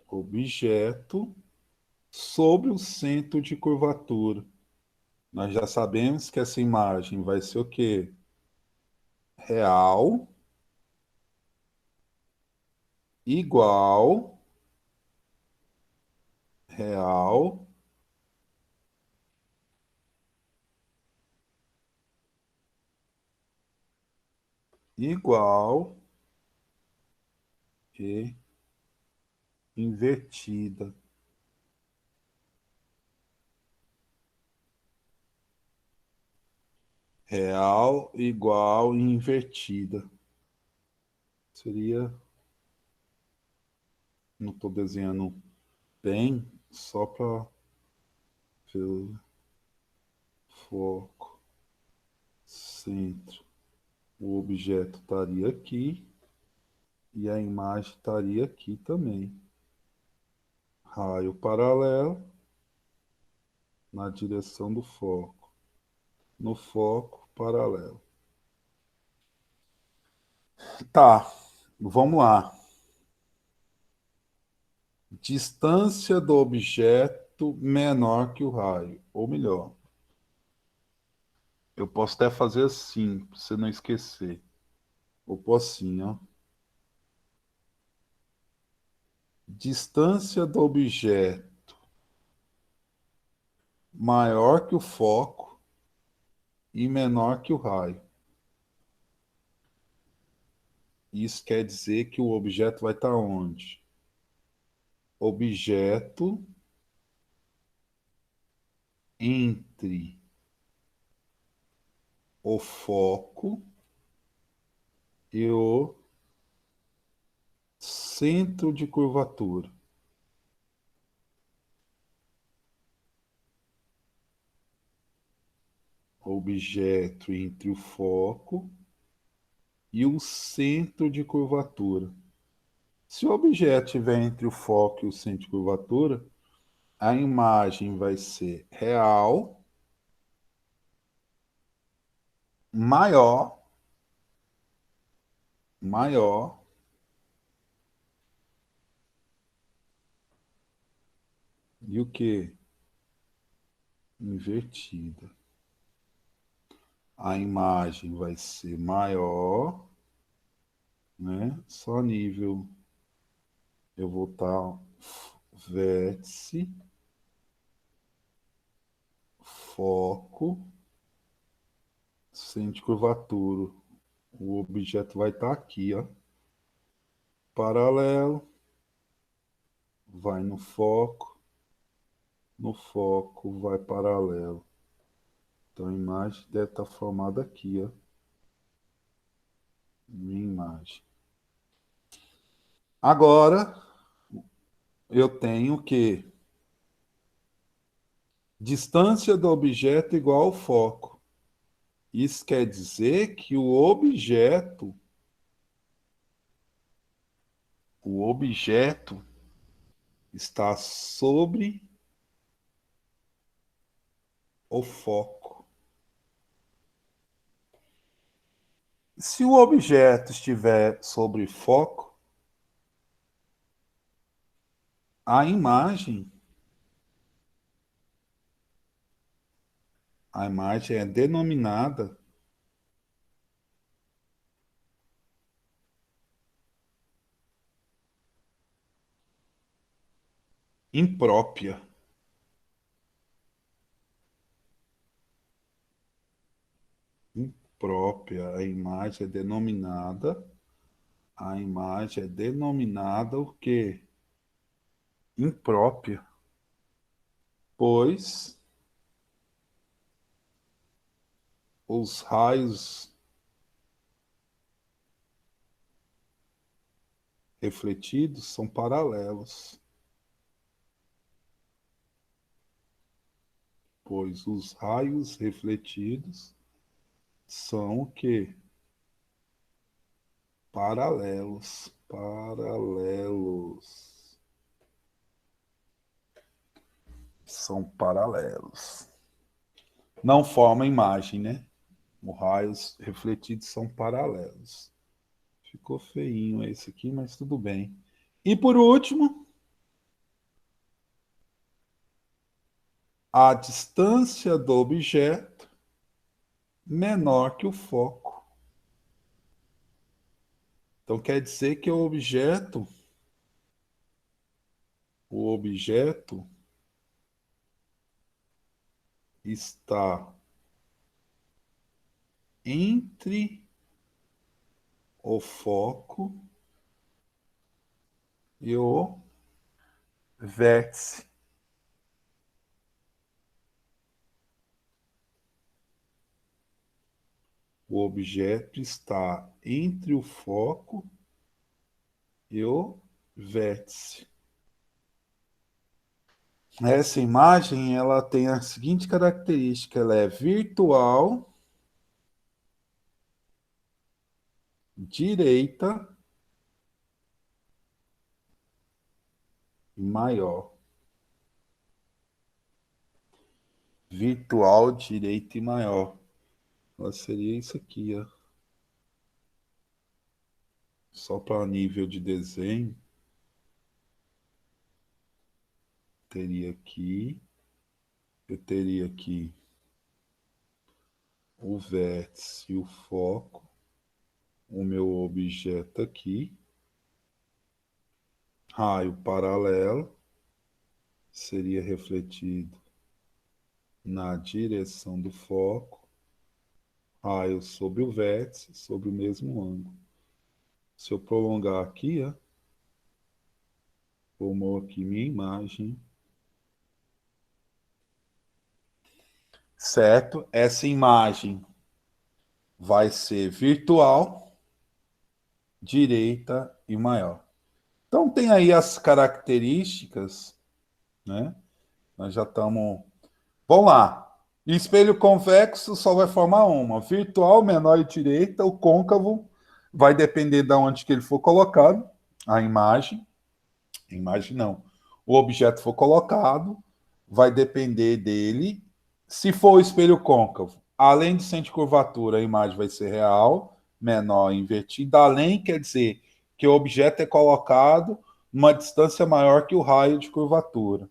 Objeto sobre o centro de curvatura. Nós já sabemos que essa imagem vai ser o quê? Real igual real igual e invertida. Real igual e invertida. Seria. Não estou desenhando bem, só para ver foco, centro. O objeto estaria aqui e a imagem estaria aqui também. Raio paralelo na direção do foco. No foco paralelo. Tá, vamos lá. Distância do objeto menor que o raio, ou melhor. Eu posso até fazer assim, para você não esquecer. Ou pôr assim, ó. Distância do objeto maior que o foco e menor que o raio. Isso quer dizer que o objeto vai estar onde? Objeto entre o foco e o centro de curvatura. Objeto entre o foco e o centro de curvatura. Se o objeto estiver entre o foco e o centro de curvatura, a imagem vai ser real, maior, maior, e o que? Invertida. A imagem vai ser maior, né? Só nível. Eu vou estar vértice, foco, centro de curvatura. O objeto vai estar aqui, ó. Paralelo, vai no foco vai paralelo. Então a imagem deve estar formada aqui, ó. Minha imagem. Agora eu tenho que distância do objeto igual ao foco. Isso quer dizer que o objeto está sobre o foco. Se o objeto estiver sobre foco, a imagem, a imagem é denominada imprópria. Imprópria, a imagem é denominada o quê? Imprópria, pois os raios refletidos são paralelos, pois os raios refletidos são o quê? Paralelos, paralelos, são paralelos. Não forma imagem, né? Os raios refletidos são paralelos. Ficou feinho esse aqui, mas tudo bem. E por último, a distância do objeto menor que o foco. Então quer dizer que o objeto está entre o foco e o vértice. o objeto está entre o foco e o vértice. Essa imagem ela tem a seguinte característica: ela é virtual, direita e maior. Virtual, direita e maior. Ela seria isso aqui, ó. Só para nível de desenho, eu teria aqui o vértice e o foco, o meu objeto aqui, raio paralelo, seria refletido na direção do foco, raio sobre o vértice, sobre o mesmo ângulo. Se eu prolongar aqui, ó, formou aqui minha imagem. Certo? Essa imagem vai ser virtual, direita e maior. Então tem aí as características, né? Nós já estamos. Vamos lá. Espelho convexo só vai formar uma. Virtual, menor e direita. O côncavo vai depender de onde que ele for colocado. A imagem. Imagem não. O objeto for colocado, vai depender dele. Se for o espelho côncavo, além de centro de curvatura, a imagem vai ser real, menor invertida. Além quer dizer que o objeto é colocado numa distância maior que o raio de curvatura.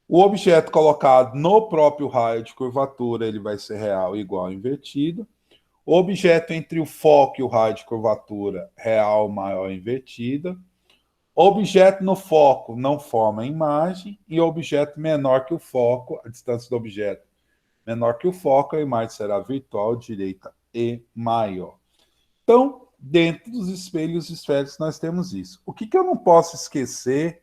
O objeto colocado no próprio raio de curvatura, ele vai ser real igual invertido. O objeto entre o foco e o raio de curvatura, real maior invertida. Objeto no foco não forma imagem e objeto menor que o foco, a distância do objeto menor que o foco, a imagem será virtual, direita e maior. Então, dentro dos espelhos esféricos nós temos isso. O que eu não posso esquecer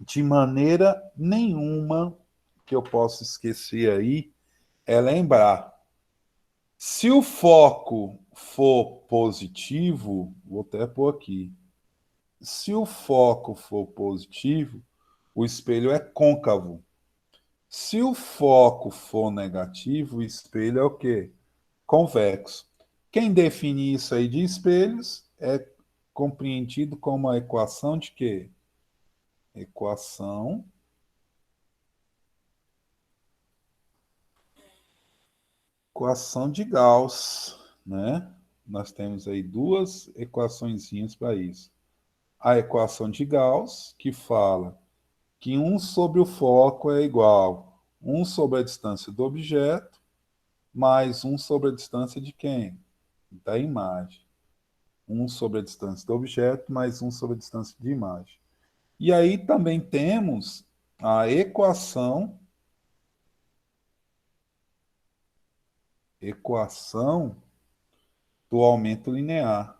de maneira nenhuma que eu posso esquecer aí é lembrar, se o foco for positivo, vou até pôr aqui, se o foco for positivo, o espelho é côncavo. Se o foco for negativo, o espelho é o quê? Convexo. Quem define isso aí de espelhos é compreendido como a equação de quê? Equação de Gauss, né? Nós temos aí duas equaçõezinhas para isso. A equação de Gauss, que fala que 1 sobre o foco é igual a 1 sobre a distância do objeto, mais 1 sobre a distância de quem? Da imagem. 1 sobre a distância do objeto, mais 1 sobre a distância de imagem. E aí também temos a equação do aumento linear.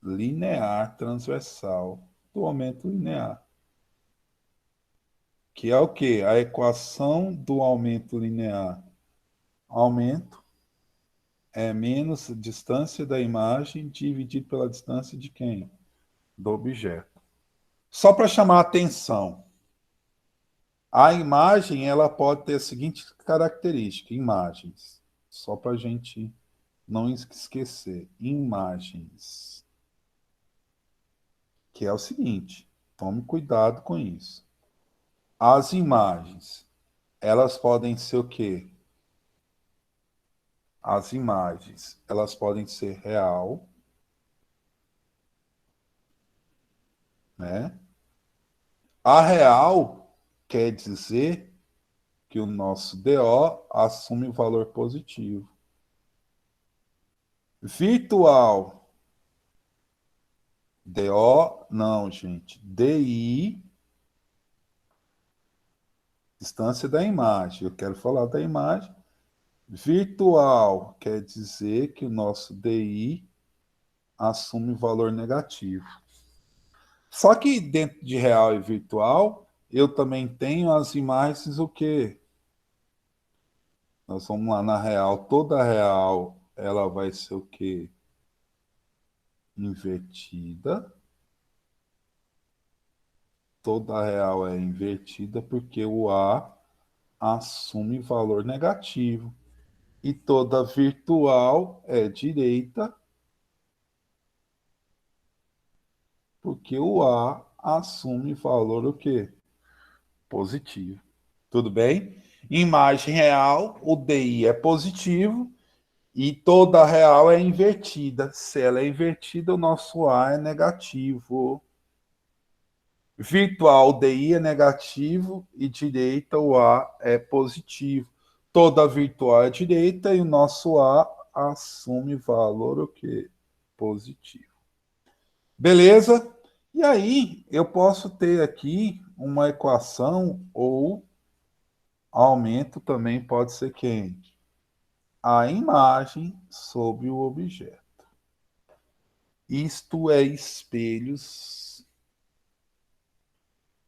Linear transversal do aumento linear. Que é o quê? A equação do aumento linear. Aumento é menos distância da imagem dividido pela distância de quem? Do objeto. Só para chamar a atenção, a imagem ela pode ter a seguinte característica, imagens, só para a gente não esquecer, imagens, que é o seguinte, tome cuidado com isso. As imagens, elas podem ser o quê? As imagens, elas podem ser real, né? A real quer dizer que o nosso DO assume o valor positivo. Virtual, DO, não, gente. DI, distância da imagem. Eu quero falar da imagem. Virtual quer dizer que o nosso DI assume valor negativo. Só que dentro de real e virtual, eu também tenho as imagens o quê? Nós vamos lá na real. Toda real, ela vai ser o quê? Invertida. Toda real é invertida porque o A assume valor negativo. E toda virtual é direita porque o A assume valor o quê? Positivo. Tudo bem? Imagem real, o DI é positivo e toda real é invertida. Se ela é invertida, o nosso A é negativo. Virtual, o DI é negativo e direita, o A é positivo. Toda virtual é direita e o nosso A assume valor o quê? Positivo. Beleza? E aí, eu posso ter aqui uma equação ou aumento também pode ser quem? A imagem sobre o objeto. Isto é espelhos,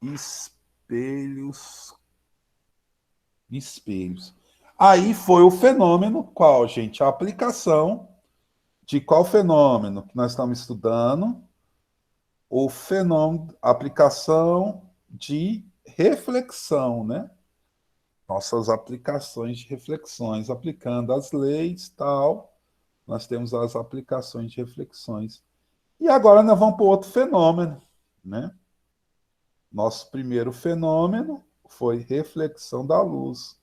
espelhos, espelhos. Aí foi o fenômeno qual, gente? A aplicação de qual fenômeno que nós estamos estudando? O fenômeno, aplicação de reflexão, né? Nossas aplicações de reflexões, aplicando as leis, tal, nós temos as aplicações de reflexões. E agora nós vamos para outro fenômeno, né? Nosso primeiro fenômeno foi reflexão da luz.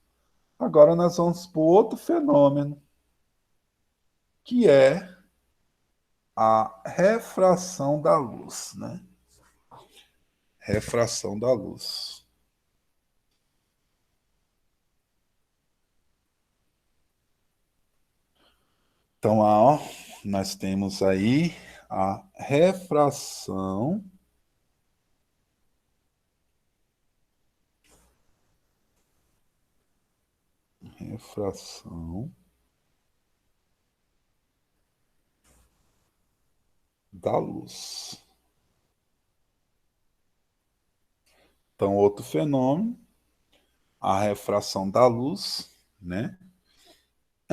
Agora nós vamos para outro fenômeno, que é a refração da luz, né? Refração da luz. Então, ó, nós temos aí a refração da luz. Então, outro fenômeno, a refração da luz, né?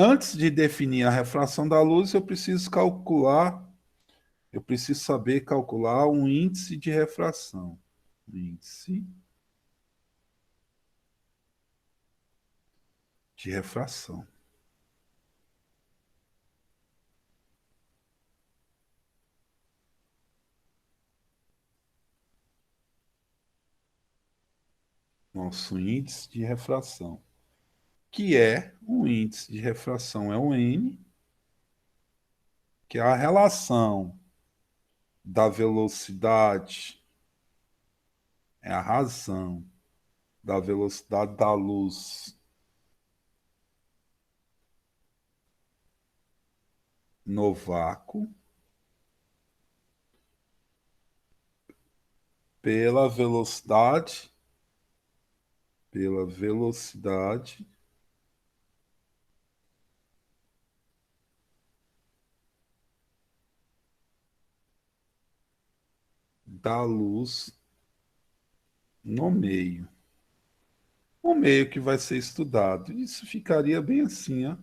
Antes de definir a refração da luz, eu preciso saber calcular um índice de refração. Índice de refração. Nosso índice de refração. Que é o índice de refração, é o N, que é a relação da velocidade, é a razão da velocidade da luz no vácuo pela velocidade da luz no meio. O meio que vai ser estudado. Isso ficaria bem assim, ó.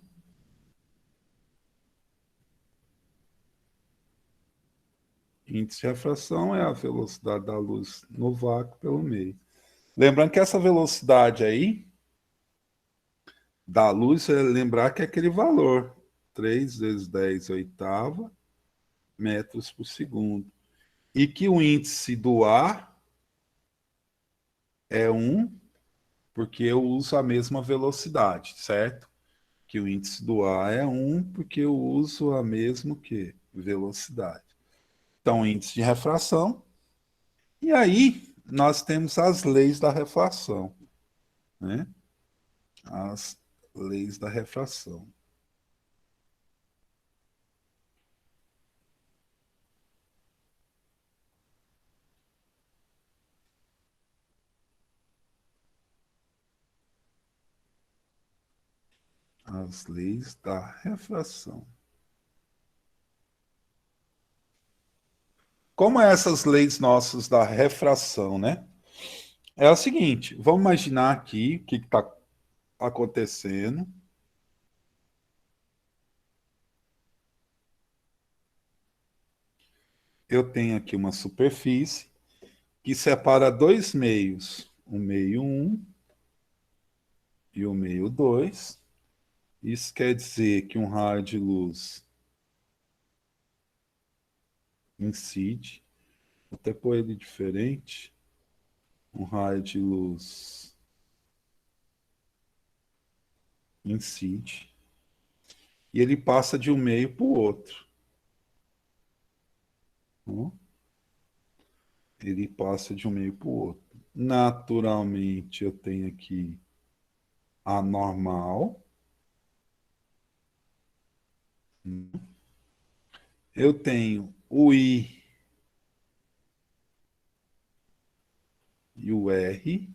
Índice de refração é a velocidade da luz no vácuo pelo meio. Lembrando que essa velocidade aí da luz, é lembrar que é aquele valor, 3 vezes 10 oitava metros por segundo. E que o índice do ar é 1, porque eu uso a mesma velocidade, certo? Que o índice do ar é 1, porque eu uso a mesma que velocidade. Então, índice de refração. E aí, nós temos as leis da refração, né? As leis da refração. As leis da refração. Como é essas leis nossas da refração, né? É o seguinte, vamos imaginar aqui o que está acontecendo. eu tenho aqui uma superfície que separa dois meios, o meio um e o meio 2. Isso quer dizer que um raio de luz incide, vou até pôr ele diferente, um raio de luz incide, e ele passa de um meio para o outro. Né? Ele passa de um meio para o outro. Naturalmente, eu tenho aqui a normal, eu tenho o I e o R,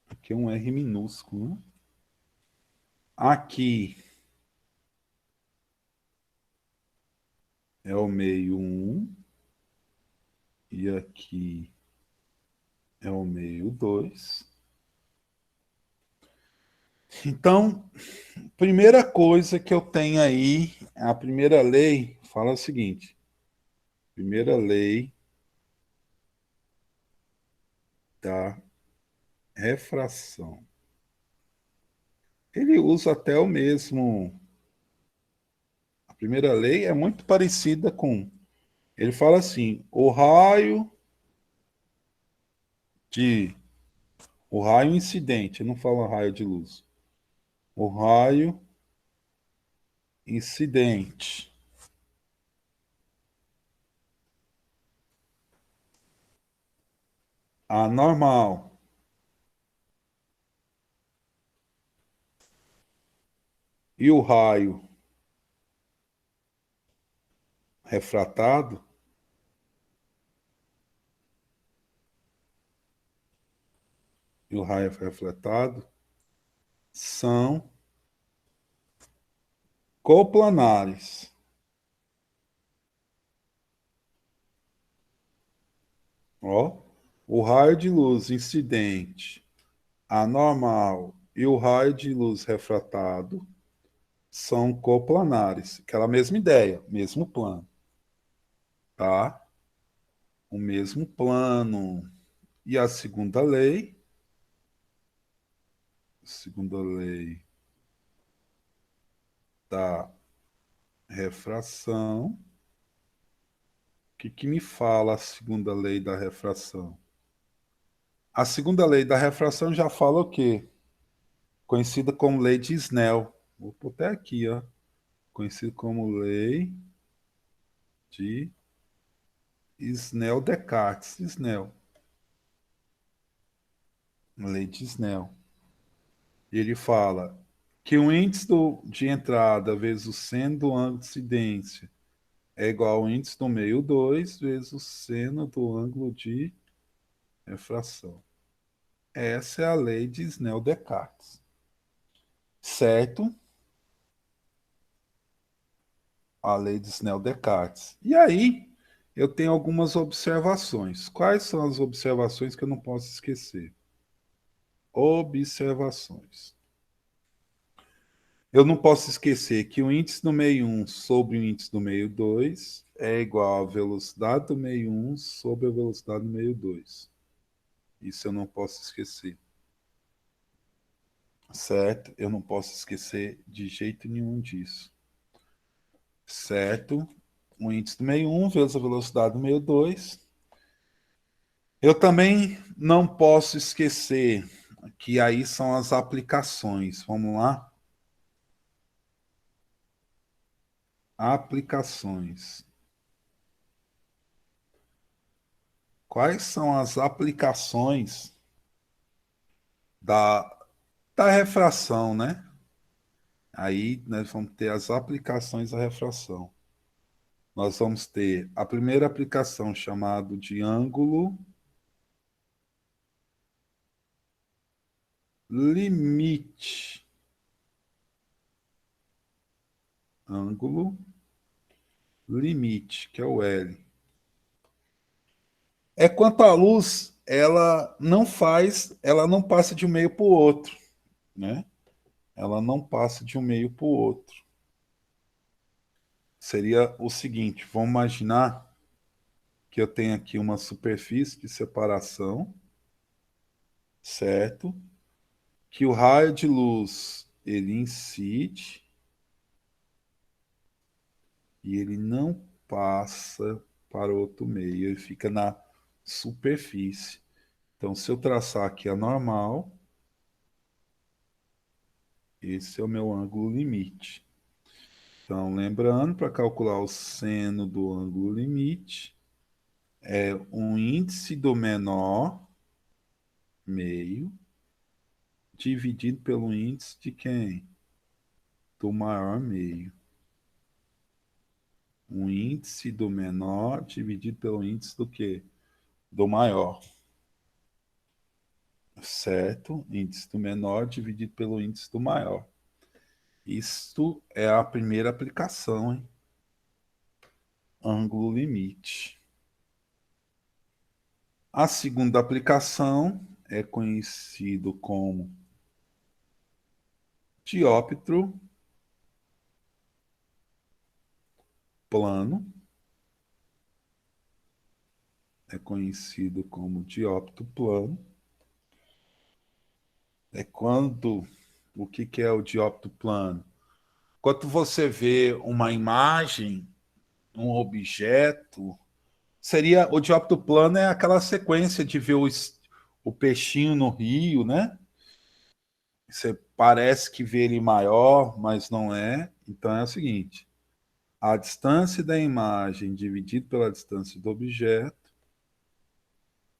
aqui é um R minúsculo. Né? Aqui é o meio um e aqui é o meio 2. Então, primeira coisa que eu tenho aí, a primeira lei fala o seguinte: primeira lei da refração. Ele usa até o mesmo. A primeira lei é muito parecida com. Ele fala assim: de o raio incidente, ele não fala raio de luz. O raio incidente anormal e o raio refratado, e o raio refletado são coplanares. Ó, o raio de luz incidente anormal e o raio de luz refratado são coplanares. Aquela mesma ideia, mesmo plano, tá? O mesmo plano. E a segunda lei da refração. O que me fala a segunda lei da refração? A segunda lei da refração já fala o quê? Conhecida como lei de Snell. Vou pôr até aqui, ó. Conhecido como lei de Snell Descartes. Snell. Lei de Snell. E ele fala que o índice de entrada vezes o seno do ângulo de incidência é igual ao índice do meio 2 vezes o seno do ângulo de refração. Essa é a lei de Snell Descartes. Certo? A lei de Snell Descartes. E aí, eu tenho algumas observações. Quais são as observações que eu não posso esquecer? Observações. Eu não posso esquecer que o índice do meio 1 sobre o índice do meio 2 é igual à velocidade do meio 1 sobre a velocidade do meio 2. Isso eu não posso esquecer. Certo? Eu não posso esquecer de jeito nenhum disso. Certo? O índice do meio 1 vezes a velocidade do meio 2. Eu também não posso esquecer que aí são as aplicações. Vamos lá? Aplicações. Quais são as aplicações da, da refração, né? Aí nós vamos ter as aplicações da refração. Nós vamos ter a primeira aplicação chamada de ângulo limite. Ângulo limite, que é o L. É quanto a luz, ela não passa de um meio para o outro, né? Ela não passa de um meio para o outro. seria o seguinte: vamos imaginar que eu tenho aqui uma superfície de separação, certo? Que o raio de luz ele incide e ele não passa para o outro meio, ele fica na superfície. Então, se eu traçar aqui a normal, esse é o meu ângulo limite. Então, lembrando, para calcular o seno do ângulo limite, é um índice do menor meio dividido pelo índice de quem? Do maior meio. Um índice do menor dividido pelo índice do quê? Do maior. Certo? Índice do menor dividido pelo índice do maior. Isto é a primeira aplicação, hein? Ângulo limite. A segunda aplicação é conhecido como dióptro plano. É conhecido como dióptro plano. É quando... O que é o dióptro plano? Quando você vê uma imagem, um objeto, seria o dióptro plano é aquela sequência de ver o peixinho no rio, né? Você parece que vê ele maior, mas não é. Então é o seguinte: a distância da imagem dividido pela distância do objeto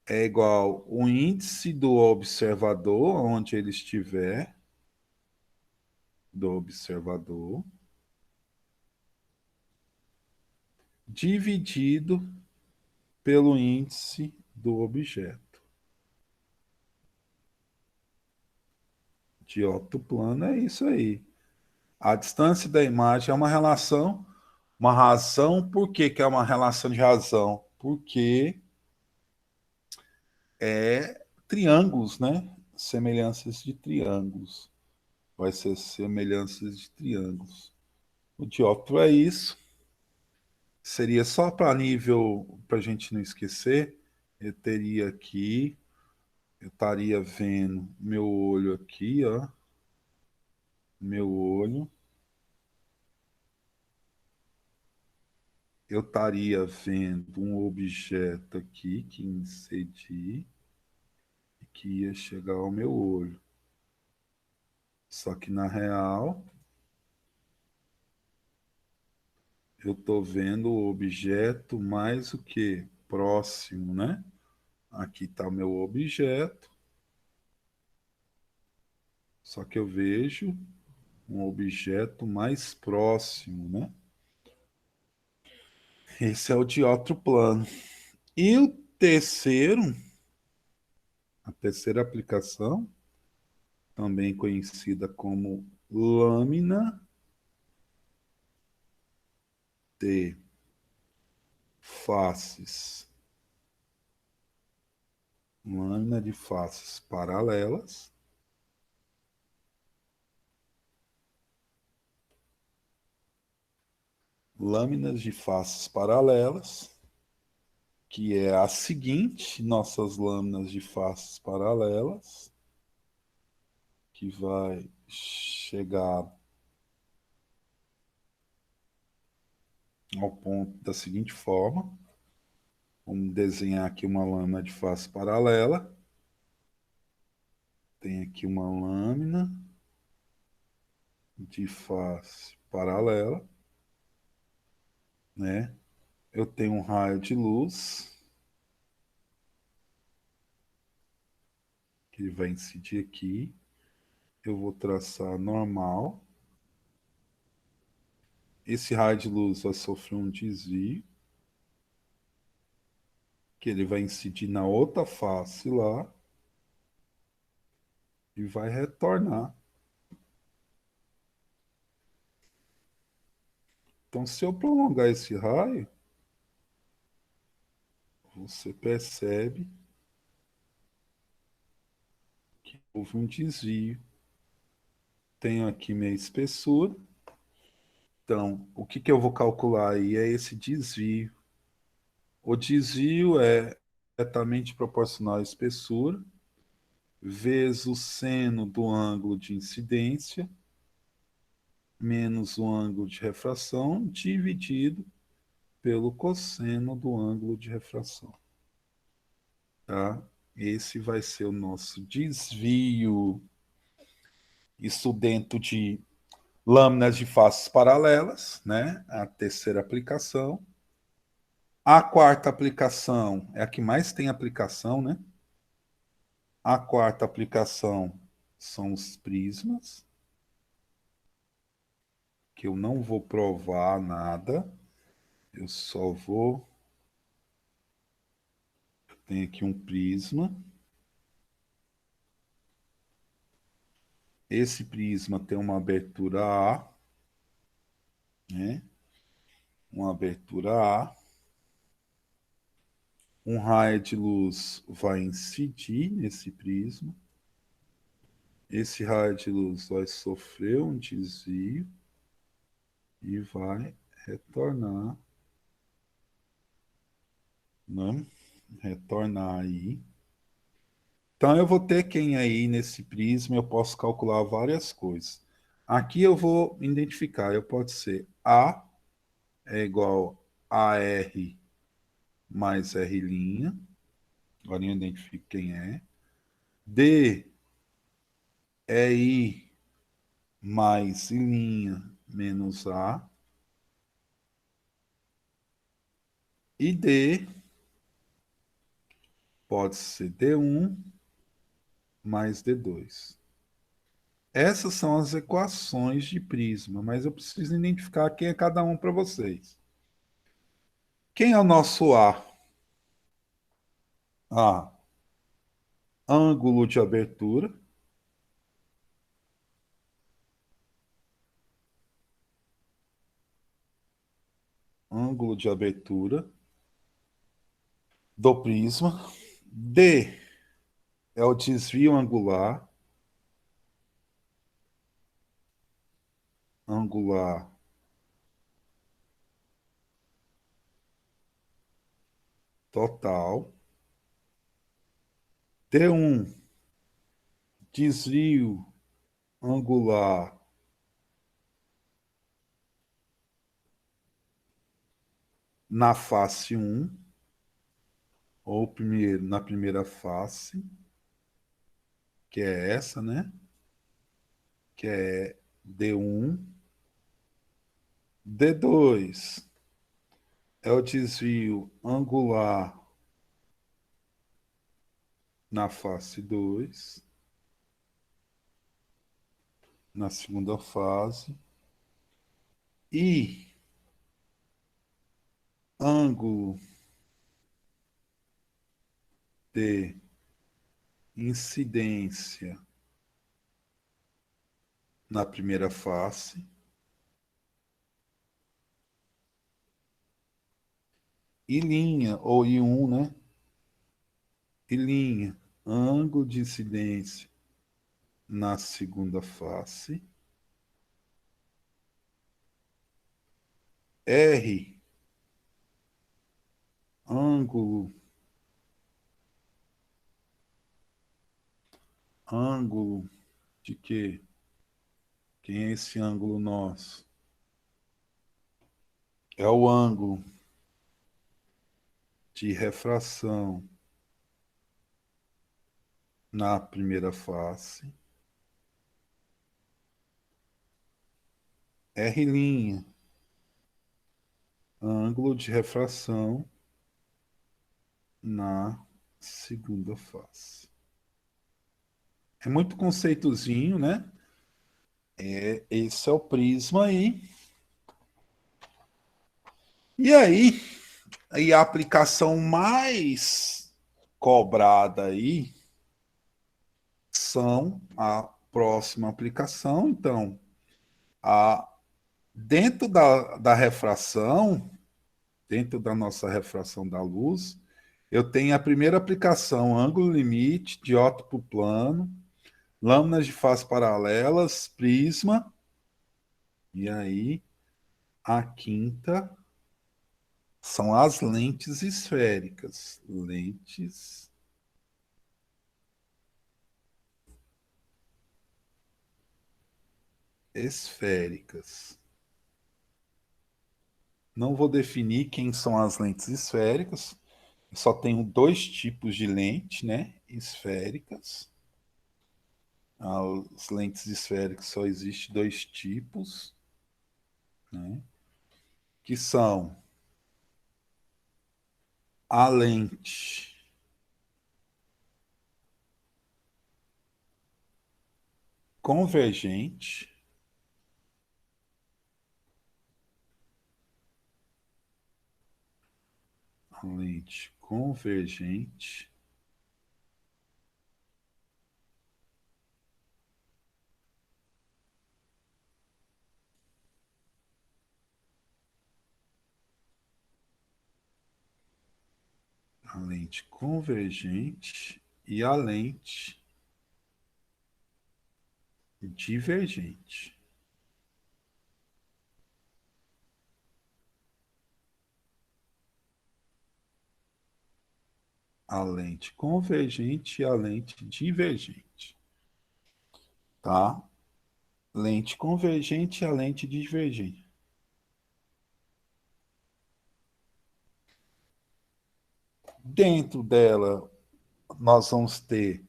é igual o índice do observador, onde ele estiver, do observador, dividido pelo índice do objeto. Dióptro plano é isso aí. A distância da imagem é uma razão. Por que, que é uma relação de razão? Porque é triângulos, né? Semelhanças de triângulos. Vai ser semelhanças de triângulos. O dióptro é isso. Seria só para nível, para a gente não esquecer, eu teria aqui, eu estaria vendo meu olho aqui, ó. Meu olho. Eu estaria vendo um objeto aqui que incidi e que ia chegar ao meu olho. Só que na real, eu estou vendo o objeto mais o que? Próximo, né? Aqui está o meu objeto, só que eu vejo um objeto mais próximo, né? Esse é o dióptro plano. E o terceiro, a terceira aplicação, também conhecida como lâmina de faces. Lâmina de faces paralelas. Lâminas de faces paralelas, que é a seguinte, nossas lâminas de faces paralelas, que vai chegar ao ponto da seguinte forma. Vamos desenhar aqui uma lâmina de face paralela. Tem aqui uma lâmina de face paralela, né? Eu tenho um raio de luz que vai incidir aqui. Eu vou traçar normal. Esse raio de luz vai sofrer um desvio, que ele vai incidir na outra face lá e vai retornar. Então, se eu prolongar esse raio, você percebe que houve um desvio. Tenho aqui minha espessura. Então, o que que eu vou calcular aí é esse desvio. O desvio é diretamente proporcional à espessura, vezes o seno do ângulo de incidência, menos o ângulo de refração, dividido pelo cosseno do ângulo de refração. Tá? Esse vai ser o nosso desvio. Isso dentro de lâminas de faces paralelas, né? A terceira aplicação. A quarta aplicação é a que mais tem aplicação, né? A quarta aplicação são os prismas, que eu não vou provar nada, eu só vou. Tem aqui um prisma. Esse prisma tem uma abertura A, né? Uma abertura A. Um raio de luz vai incidir nesse prisma. Esse raio de luz vai sofrer um desvio e vai retornar, né? Retornar aí. Então eu vou ter quem aí nesse prisma eu posso calcular várias coisas. Aqui eu vou identificar, eu pode ser A é igual a R mais R'. Agora eu identifico quem é. D é I mais I' menos A. E D pode ser D1 mais D2. Essas são as equações de prisma, mas eu preciso identificar quem é cada um para vocês. Quem é o nosso A? A. Ângulo de abertura. Ângulo de abertura do prisma. D é o desvio angular. Angular total. D1, desvio angular na face 1, ou primeiro, na primeira face, que é essa, né? Que é D1. D2 é o desvio angular na face 2, na segunda fase. E ângulo de incidência na primeira face. E linha, ou I1, né? E linha, ângulo de incidência na segunda face. R, ângulo, ângulo de quê? Quem é esse ângulo nosso? É o ângulo de refração na primeira face. R', ângulo de refração na segunda face. É muito conceitozinho, né? Esse é o prisma aí. E aí, a aplicação mais cobrada aí são a próxima aplicação. Então, a, dentro da refração, dentro da nossa refração da luz, eu tenho a primeira aplicação, ângulo limite, diótipo plano, lâminas de face paralelas, prisma, e aí A quinta são as lentes esféricas. Lentes esféricas. Não vou definir quem são as lentes esféricas. Eu só tenho dois tipos de lente, né? Esféricas. As lentes esféricas só existem dois tipos, né? Que são a lente convergente, a lente convergente a lente convergente e a lente divergente. A lente convergente e a lente divergente, tá? Lente convergente e a lente divergente. Dentro dela, nós vamos ter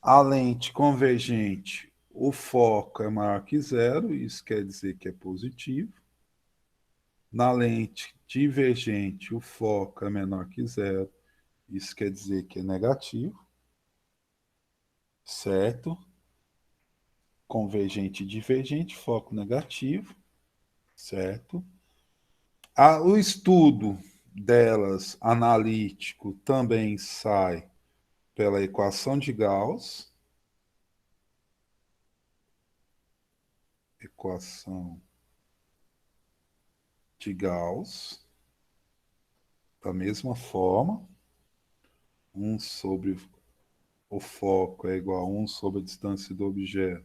a lente convergente, o foco é maior que zero, isso quer dizer que é positivo. Na lente divergente, o foco é menor que zero, isso quer dizer que é negativo, certo? Convergente e divergente, foco negativo, certo? O estudo delas, analítico, também sai pela equação de Gauss, equação de Gauss, da mesma forma, 1 sobre o foco é igual a 1 sobre a distância do objeto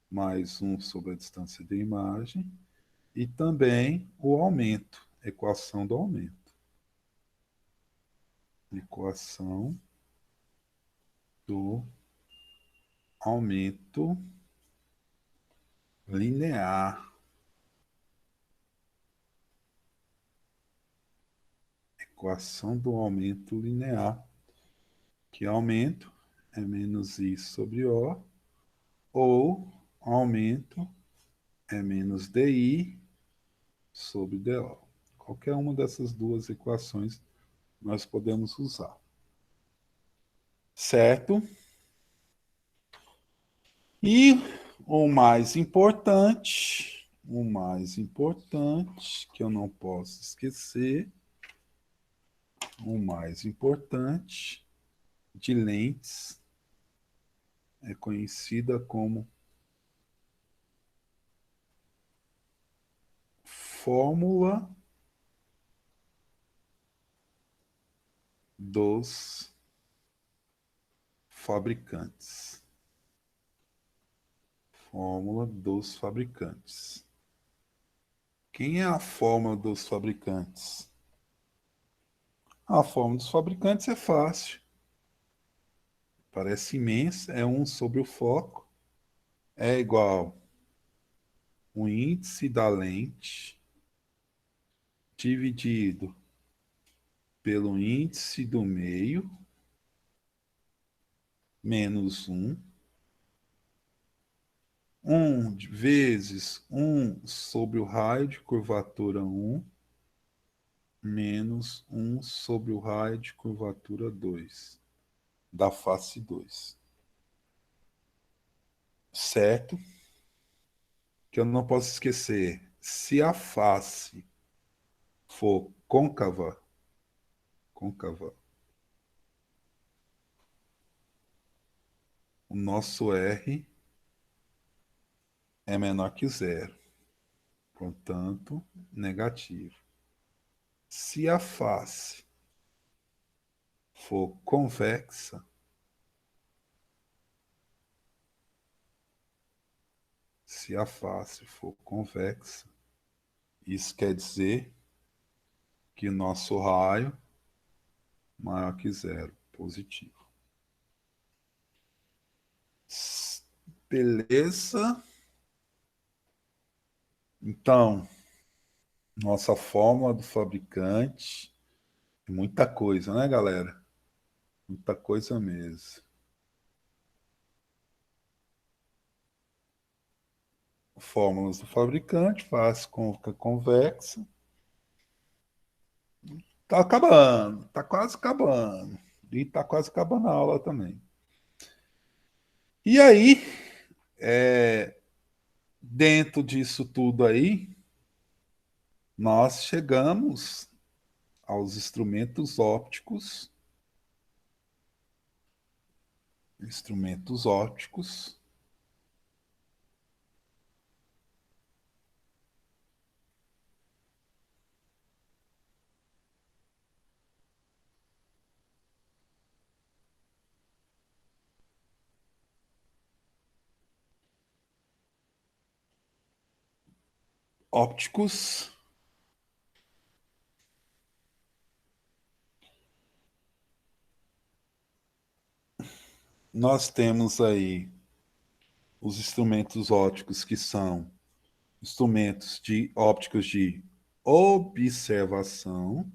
mais 1 sobre a distância da imagem, e também o aumento, equação do aumento. Equação do aumento linear. Equação do aumento linear, que aumento é menos I sobre O, ou aumento é menos DI sobre DO. Qualquer uma dessas duas equações nós podemos usar. Certo? E o mais importante, que eu não posso esquecer, o mais importante de lentes é conhecida como fórmula dos fabricantes. Fórmula dos fabricantes. Quem é a fórmula dos fabricantes? A fórmula dos fabricantes é fácil. Parece imensa, é 1 sobre o foco, é igual o índice da lente dividido pelo índice do meio, menos 1 vezes 1 sobre o raio de curvatura 1, menos 1 sobre o raio de curvatura 2, da face 2. Certo? Que eu não posso esquecer, se a face for côncava, o nosso R é menor que zero, portanto, negativo. Se a face for convexa, se a face for convexa, Isso quer dizer que o nosso raio maior que zero, positivo. Beleza? Então, nossa fórmula do fabricante. Muita coisa, né, galera? Muita coisa mesmo. Fórmulas do fabricante, faz côncava convexa. Tá acabando, tá quase acabando. E tá quase acabando a aula também. E aí, dentro disso tudo aí, nós chegamos aos instrumentos ópticos. Instrumentos ópticos. Ópticos. Nós temos aí os instrumentos ópticos que são instrumentos de ópticos de observação,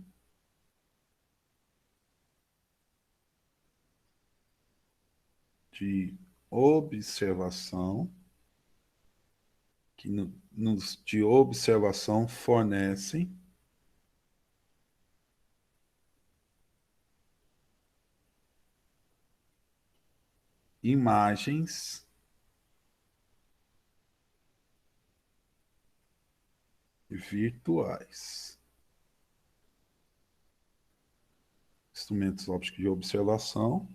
de observação, que nos de observação fornecem imagens virtuais. Instrumentos ópticos de observação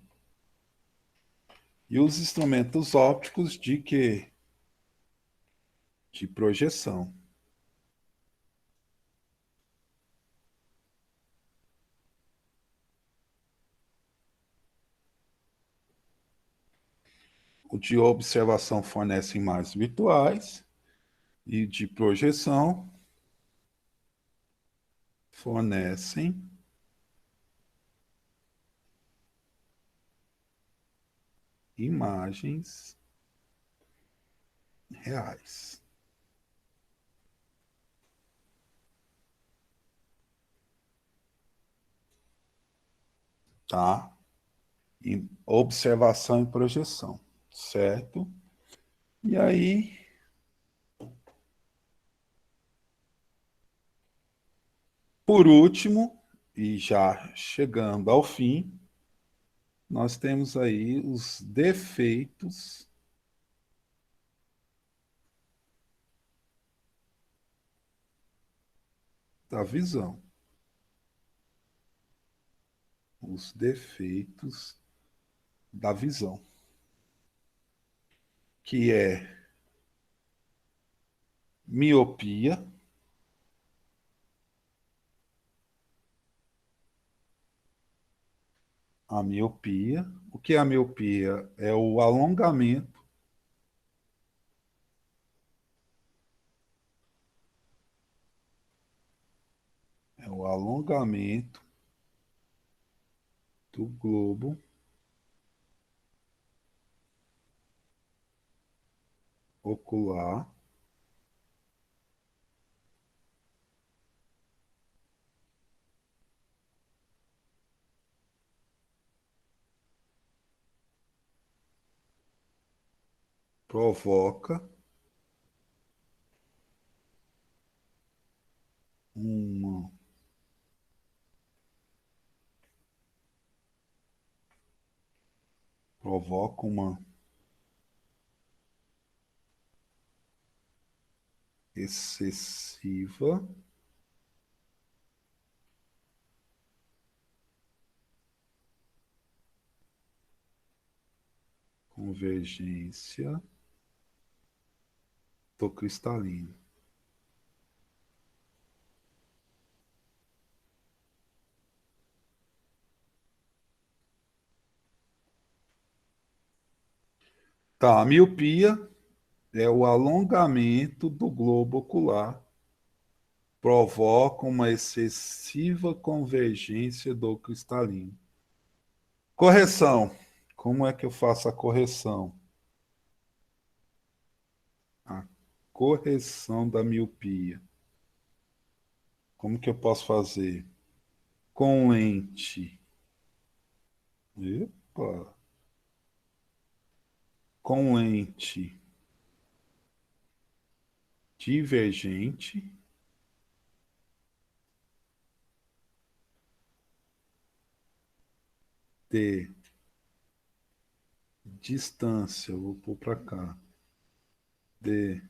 e os instrumentos ópticos de quê? De projeção. O de observação fornece imagens virtuais e de projeção fornecem imagens reais. Tá? E observação e projeção, certo? E aí, por último, e já chegando ao fim, nós temos aí os defeitos da visão. Os defeitos da visão, que é miopia, a miopia. O que é a miopia? É o alongamento é o alongamento do globo ocular provoca uma provoca uma excessiva convergência do cristalino. Tá, a miopia é o alongamento do globo ocular provocam uma excessiva convergência do cristalino. Correção. Como é que eu faço a correção? A correção da miopia. Como que eu posso fazer? Com lente. Epa. Com lente divergente de distância, vou pôr para cá, de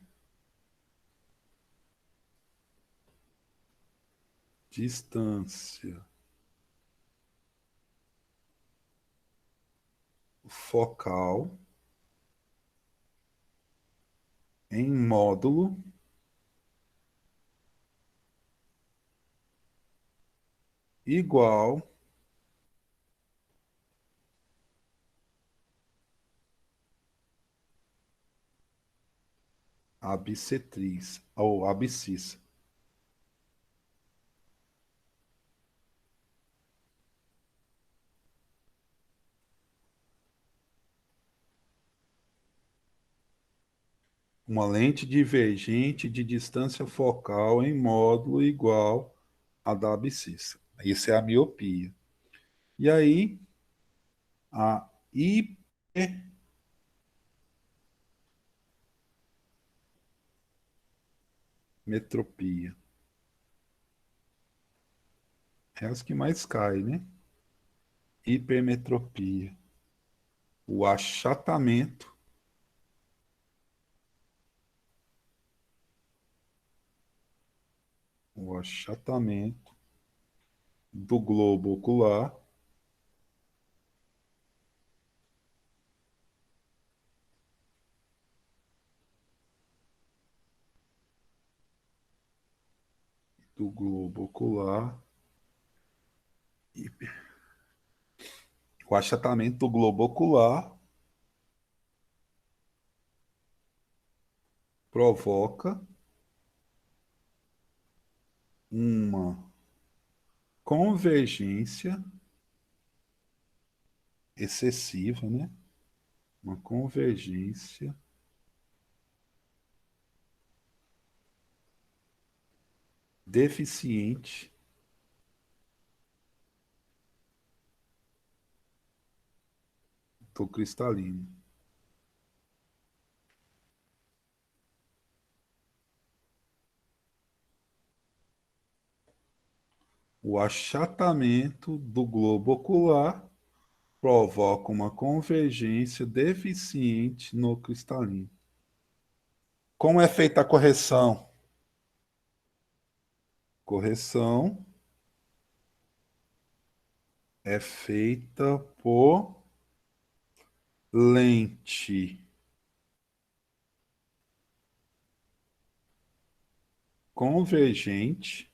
distância focal em módulo igual a bissetriz ou abscissa. Uma lente divergente de distância focal em módulo igual a da abscissa. Isso é a miopia. E aí, a hipermetropia. É as que mais caem, né? Hipermetropia. O achatamento o achatamento do globo ocular do globo ocular o achatamento do globo ocular provoca uma convergência excessiva, né? Uma convergência deficiente do cristalino. O achatamento do globo ocular provoca uma convergência deficiente no cristalino. Como é feita a correção? Correção é feita por lente convergente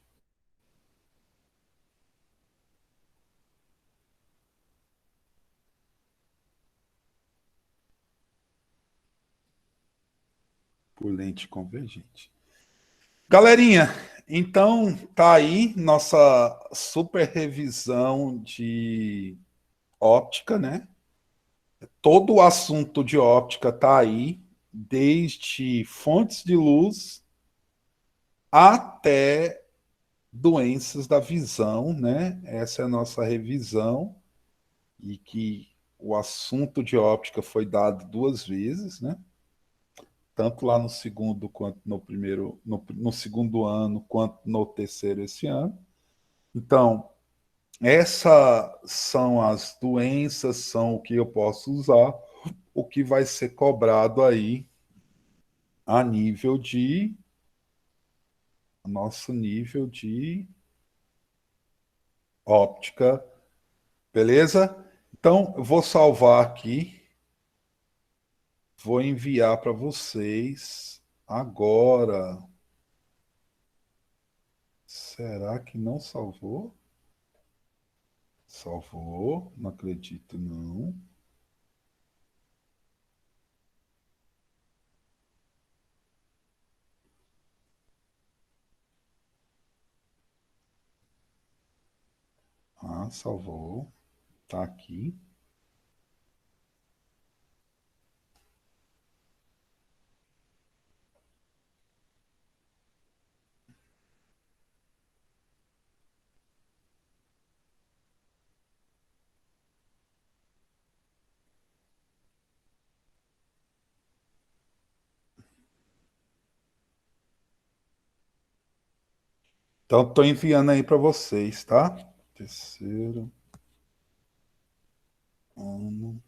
por lente convergente. Galerinha, então tá aí nossa super revisão de óptica, né? Todo o assunto de óptica tá aí, desde fontes de luz até doenças da visão, né? Essa é a nossa revisão e que o assunto de óptica foi dado duas vezes, né? Tanto lá no segundo quanto no primeiro, no segundo ano, quanto no terceiro esse ano. Então, essas são as doenças, são o que eu posso usar, o que vai ser cobrado aí a nível de nosso nível de óptica, beleza? Então, eu vou salvar aqui, vou enviar para vocês agora. Será que não salvou? Salvou, não acredito não. salvou. Tá aqui. Então, estou enviando aí para vocês, tá? Terceiro ano.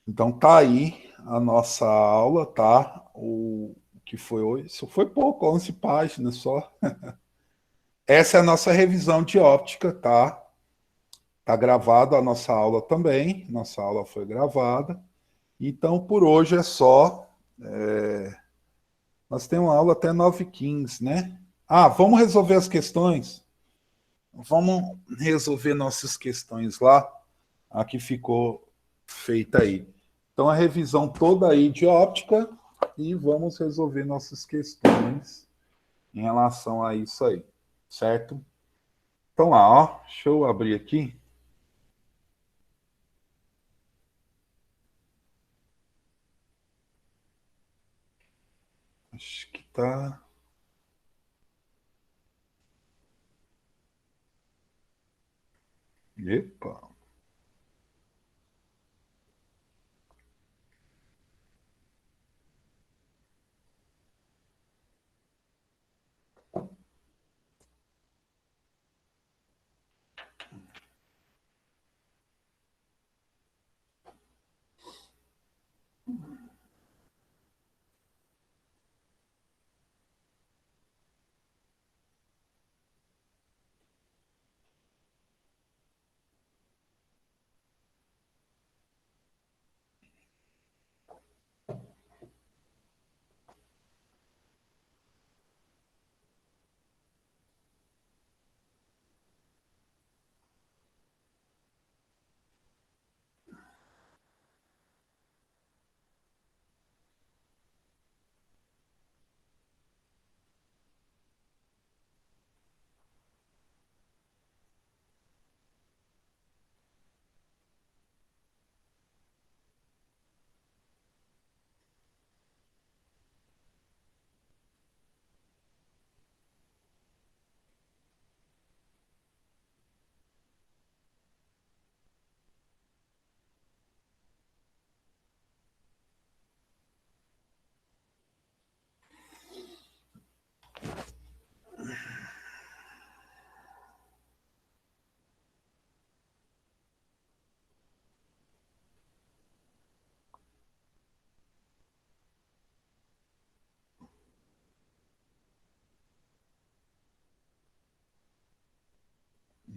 Então, tá aí a nossa aula, tá? O que foi hoje? Isso foi pouco, 11 páginas só. Essa é a nossa revisão de óptica, tá? Tá gravada a nossa aula também. Nossa aula foi gravada. Então, por hoje é só. Nós temos uma aula até 9h15, né? Ah, vamos resolver as questões? Vamos resolver nossas questões lá. A que ficou feita aí. Então, a revisão toda aí de óptica e vamos resolver nossas questões em relação a isso aí, certo? Então lá, ó, deixa eu abrir aqui. Acho que tá. Epa.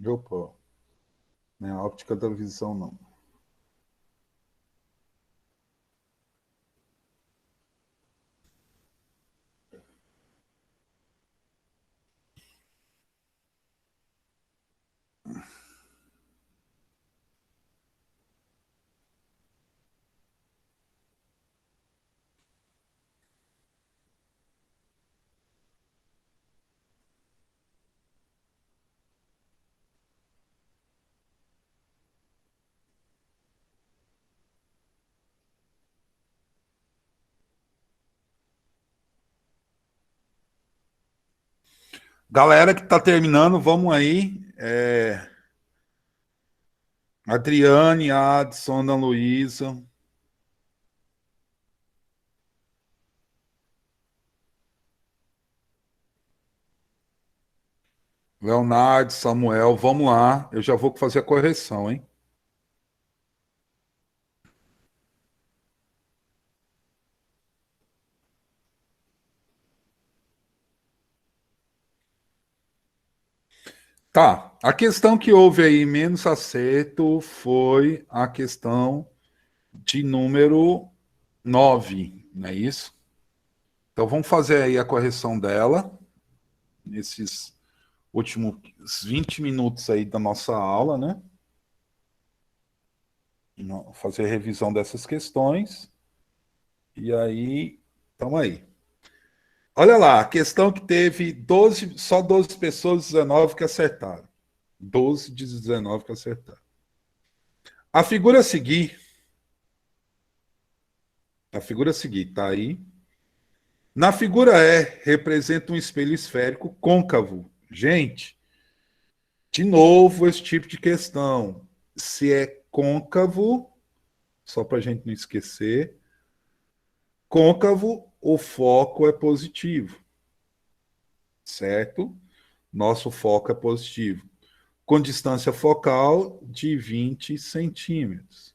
Opa. Não é a óptica da visão, não. Galera que está terminando, vamos aí. Adriane, Adson, Ana Luísa. Leonardo, Samuel, vamos lá. Eu já vou fazer a correção, hein? Tá. A questão que houve aí menos acerto foi a questão de número 9, não é isso? Então vamos fazer aí a correção dela, nesses últimos 20 minutos aí da nossa aula, né? Fazer revisão dessas questões. E aí, estamos aí. Olha lá, a questão que teve 12, só 12 pessoas, 19 que acertaram. 12 de 19 que acertaram. A figura a seguir, tá aí. Na figura E, representa um espelho esférico côncavo. Gente, de novo esse tipo de questão. Se é côncavo, só para a gente não esquecer, côncavo, o foco é positivo, certo? Nosso foco é positivo. Com distância focal de 20 centímetros.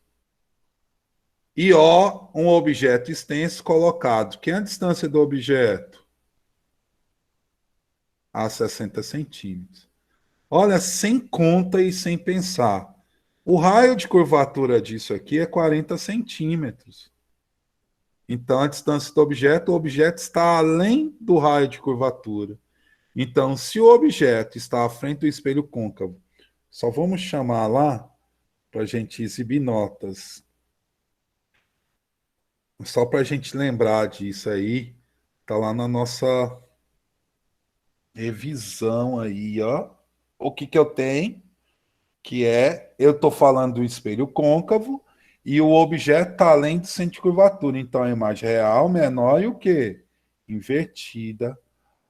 E O, um objeto extenso colocado. Que é a distância do objeto? A 60 centímetros. Olha, sem conta e sem pensar. O raio de curvatura disso aqui é 40 centímetros. Então, a distância do objeto, o objeto está além do raio de curvatura. Então, se o objeto está à frente do espelho côncavo, só vamos chamar lá para a gente exibir notas. Só para a gente lembrar disso aí, tá lá na nossa revisão aí, ó. O que que eu tenho? Que é, eu estou falando do espelho côncavo e o objeto está além do centro de curvatura. Então, a imagem real, menor e o quê? Invertida.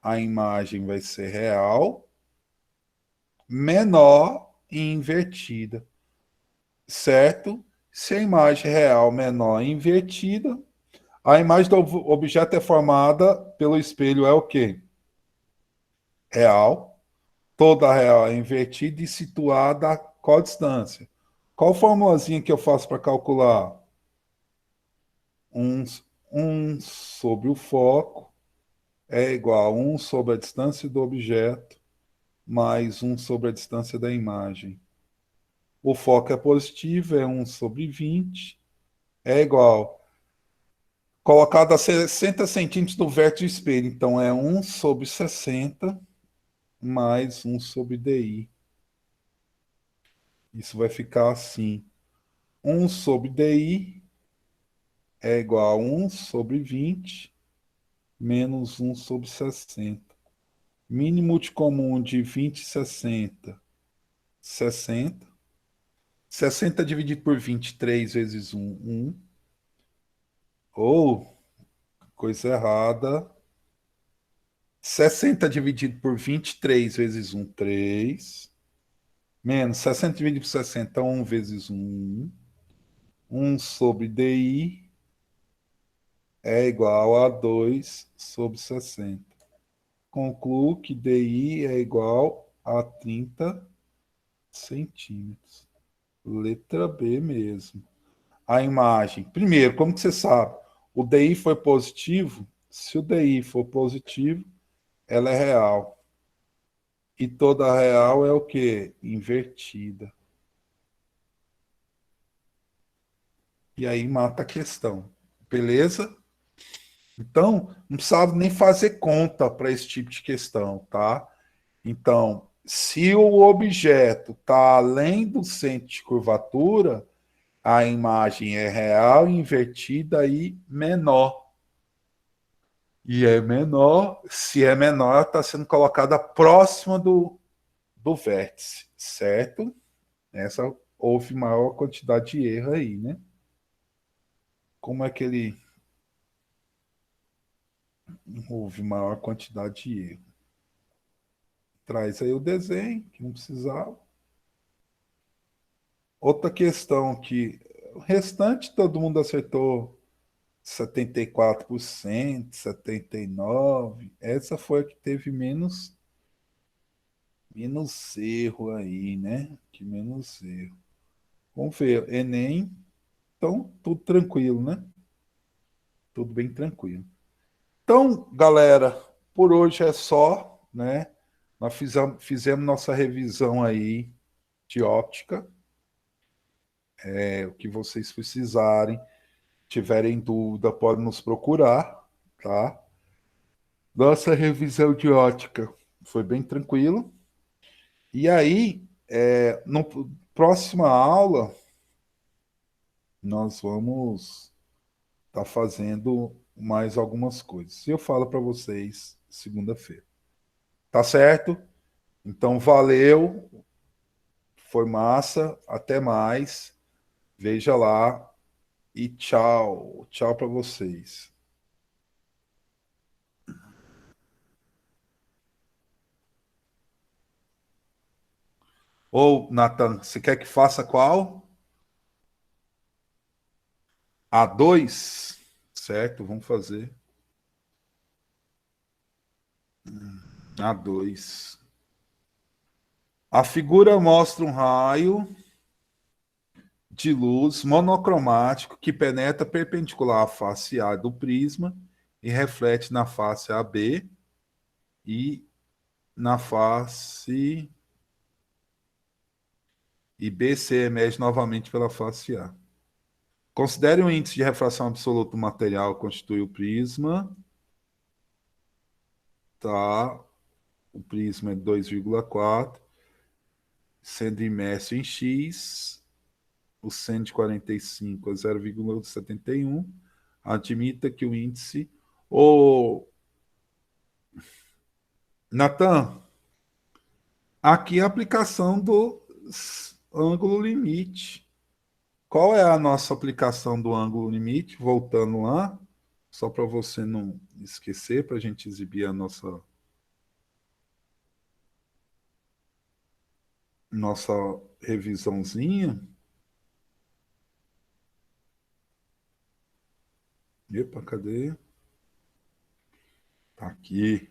A imagem vai ser real, menor e invertida. Certo? Se a imagem real, menor e invertida, a imagem do objeto é formada pelo espelho é o quê? Real. Toda real é invertida e situada a qual distância? Qual formulazinha que eu faço para calcular? 1 sobre o foco é igual a 1 sobre a distância do objeto mais 1 sobre a distância da imagem. O foco é positivo, é 1 sobre 20, é igual. Colocado a 60 centímetros do vértice do espelho, então é 1 sobre 60 mais 1 sobre DI. Isso vai ficar assim. 1 sobre DI é igual a 1 sobre 20 menos 1 sobre 60. Mínimo de comum de 20 e 60, 60. 60 dividido por 20, 3 vezes 1, 1. Ou, coisa errada, 60 dividido por 20, 3 vezes 1, 3. Menos 60 dividido por 60, 1 vezes 1. 1 sobre DI é igual a 2 sobre 60. Concluo que DI é igual a 30 centímetros. Letra B mesmo. A imagem. Primeiro, como que você sabe? O DI foi positivo? Se o DI for positivo, ela é real. E toda real é o quê? Invertida. E aí mata a questão. Beleza? Então, não precisava nem fazer conta para esse tipo de questão, tá? Então, se o objeto está além do centro de curvatura, a imagem é real, invertida e menor. E é menor, se é menor, ela está sendo colocada próxima do vértice, certo? Essa houve maior quantidade de erro aí, né? Como é que ele houve maior quantidade de erro? Traz aí o desenho, que não precisava. Outra questão que o restante todo mundo acertou 74%, 79%. Essa foi a que teve menos erro aí, né? Que menos erro. Vamos ver, Enem, então tudo tranquilo, né? Tudo bem tranquilo. Então, galera, por hoje é só, né? Nós fizemos nossa revisão aí de óptica. O que vocês precisarem, tiverem dúvida, podem nos procurar, tá? Nossa revisão de ótica foi bem tranquilo. E aí, no próxima aula, nós vamos estar fazendo mais algumas coisas. Eu falo para vocês segunda-feira. Tá certo? Então, valeu. Foi massa. Até mais. Veja lá. E tchau. Tchau para vocês. Ou, Nathan, você quer que faça qual? A dois, certo? Vamos fazer a dois. A figura mostra um raio de luz monocromático que penetra perpendicular à face A do prisma e reflete na face AB e na face e BC emerge novamente pela face A. Considere o índice de refração absoluto do material que constitui o prisma. Tá? O prisma é 2,4, sendo imerso em X, o seno de 45 é 0,71. Admita que o índice. Ô, Natan, aqui é a aplicação do ângulo limite. Qual é a nossa aplicação do ângulo limite? Voltando lá, só para você não esquecer, para a gente exibir a nossa revisãozinha. Epa, cadê? Tá aqui.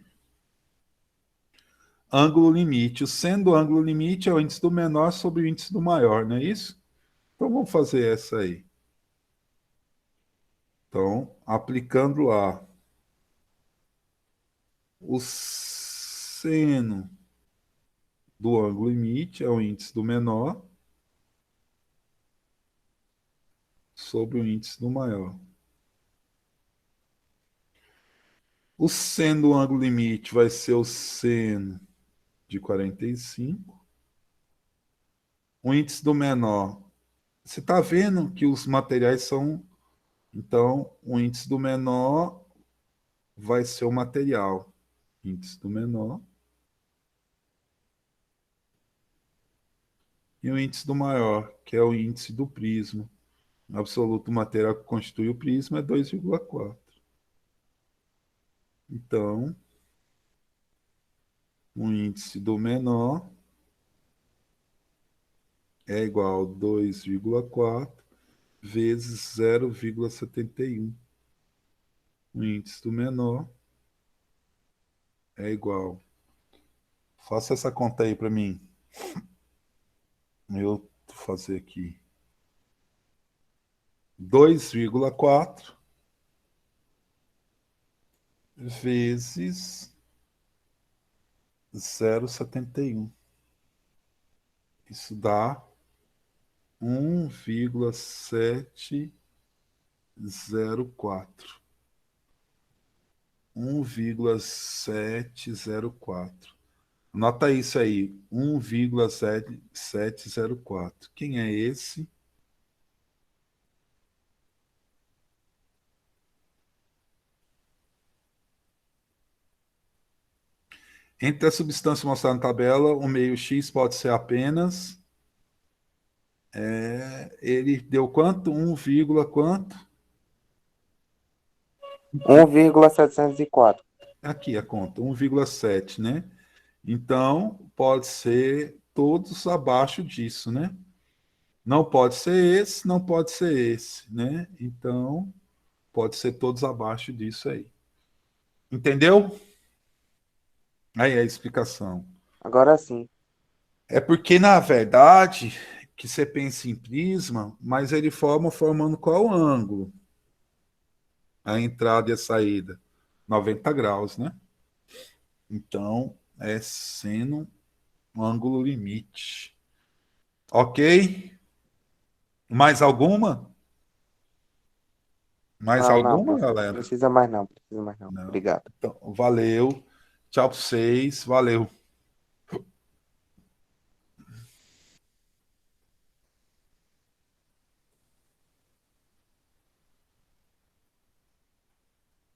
Ângulo limite. O seno do ângulo limite é o índice do menor sobre o índice do maior, não é isso? Então vamos fazer essa aí. Então, aplicando lá o seno do ângulo limite é o índice do menor sobre o índice do maior. O seno do ângulo limite vai ser o seno de 45. O índice do menor. Você está vendo que os materiais são. Então, o índice do menor vai ser o material. Índice do menor. E o índice do maior, que é o índice do prisma. O absoluto material que constitui o prisma é 2,4. Então, o índice do menor é igual a 2,4 vezes 0,71. O índice do menor é igual. Faça essa conta aí para mim. Eu vou fazer aqui. 2,4 vezes 0,71. Isso dá 1,704. 1,704. Anota isso aí, 1,704. Quem é esse? Entre a substância mostrada na tabela, o meio X pode ser apenas... ele deu quanto? 1, quanto? 1,704. Aqui a conta, 1,7, né? Então, pode ser todos abaixo disso, né? Não pode ser esse, não pode ser esse, né? Então, pode ser todos abaixo disso aí. Entendeu? Aí é a explicação. Agora sim. É porque, na verdade, que você pensa em prisma, mas ele formando qual ângulo? A entrada e a saída? 90 graus, né? Então, é seno ângulo limite. Ok? Mais alguma? Mais Não, não, alguma, professor. galera? Precisa mais não, precisa mais não. Não. Obrigado. Então, valeu. Tchau para vocês. Valeu.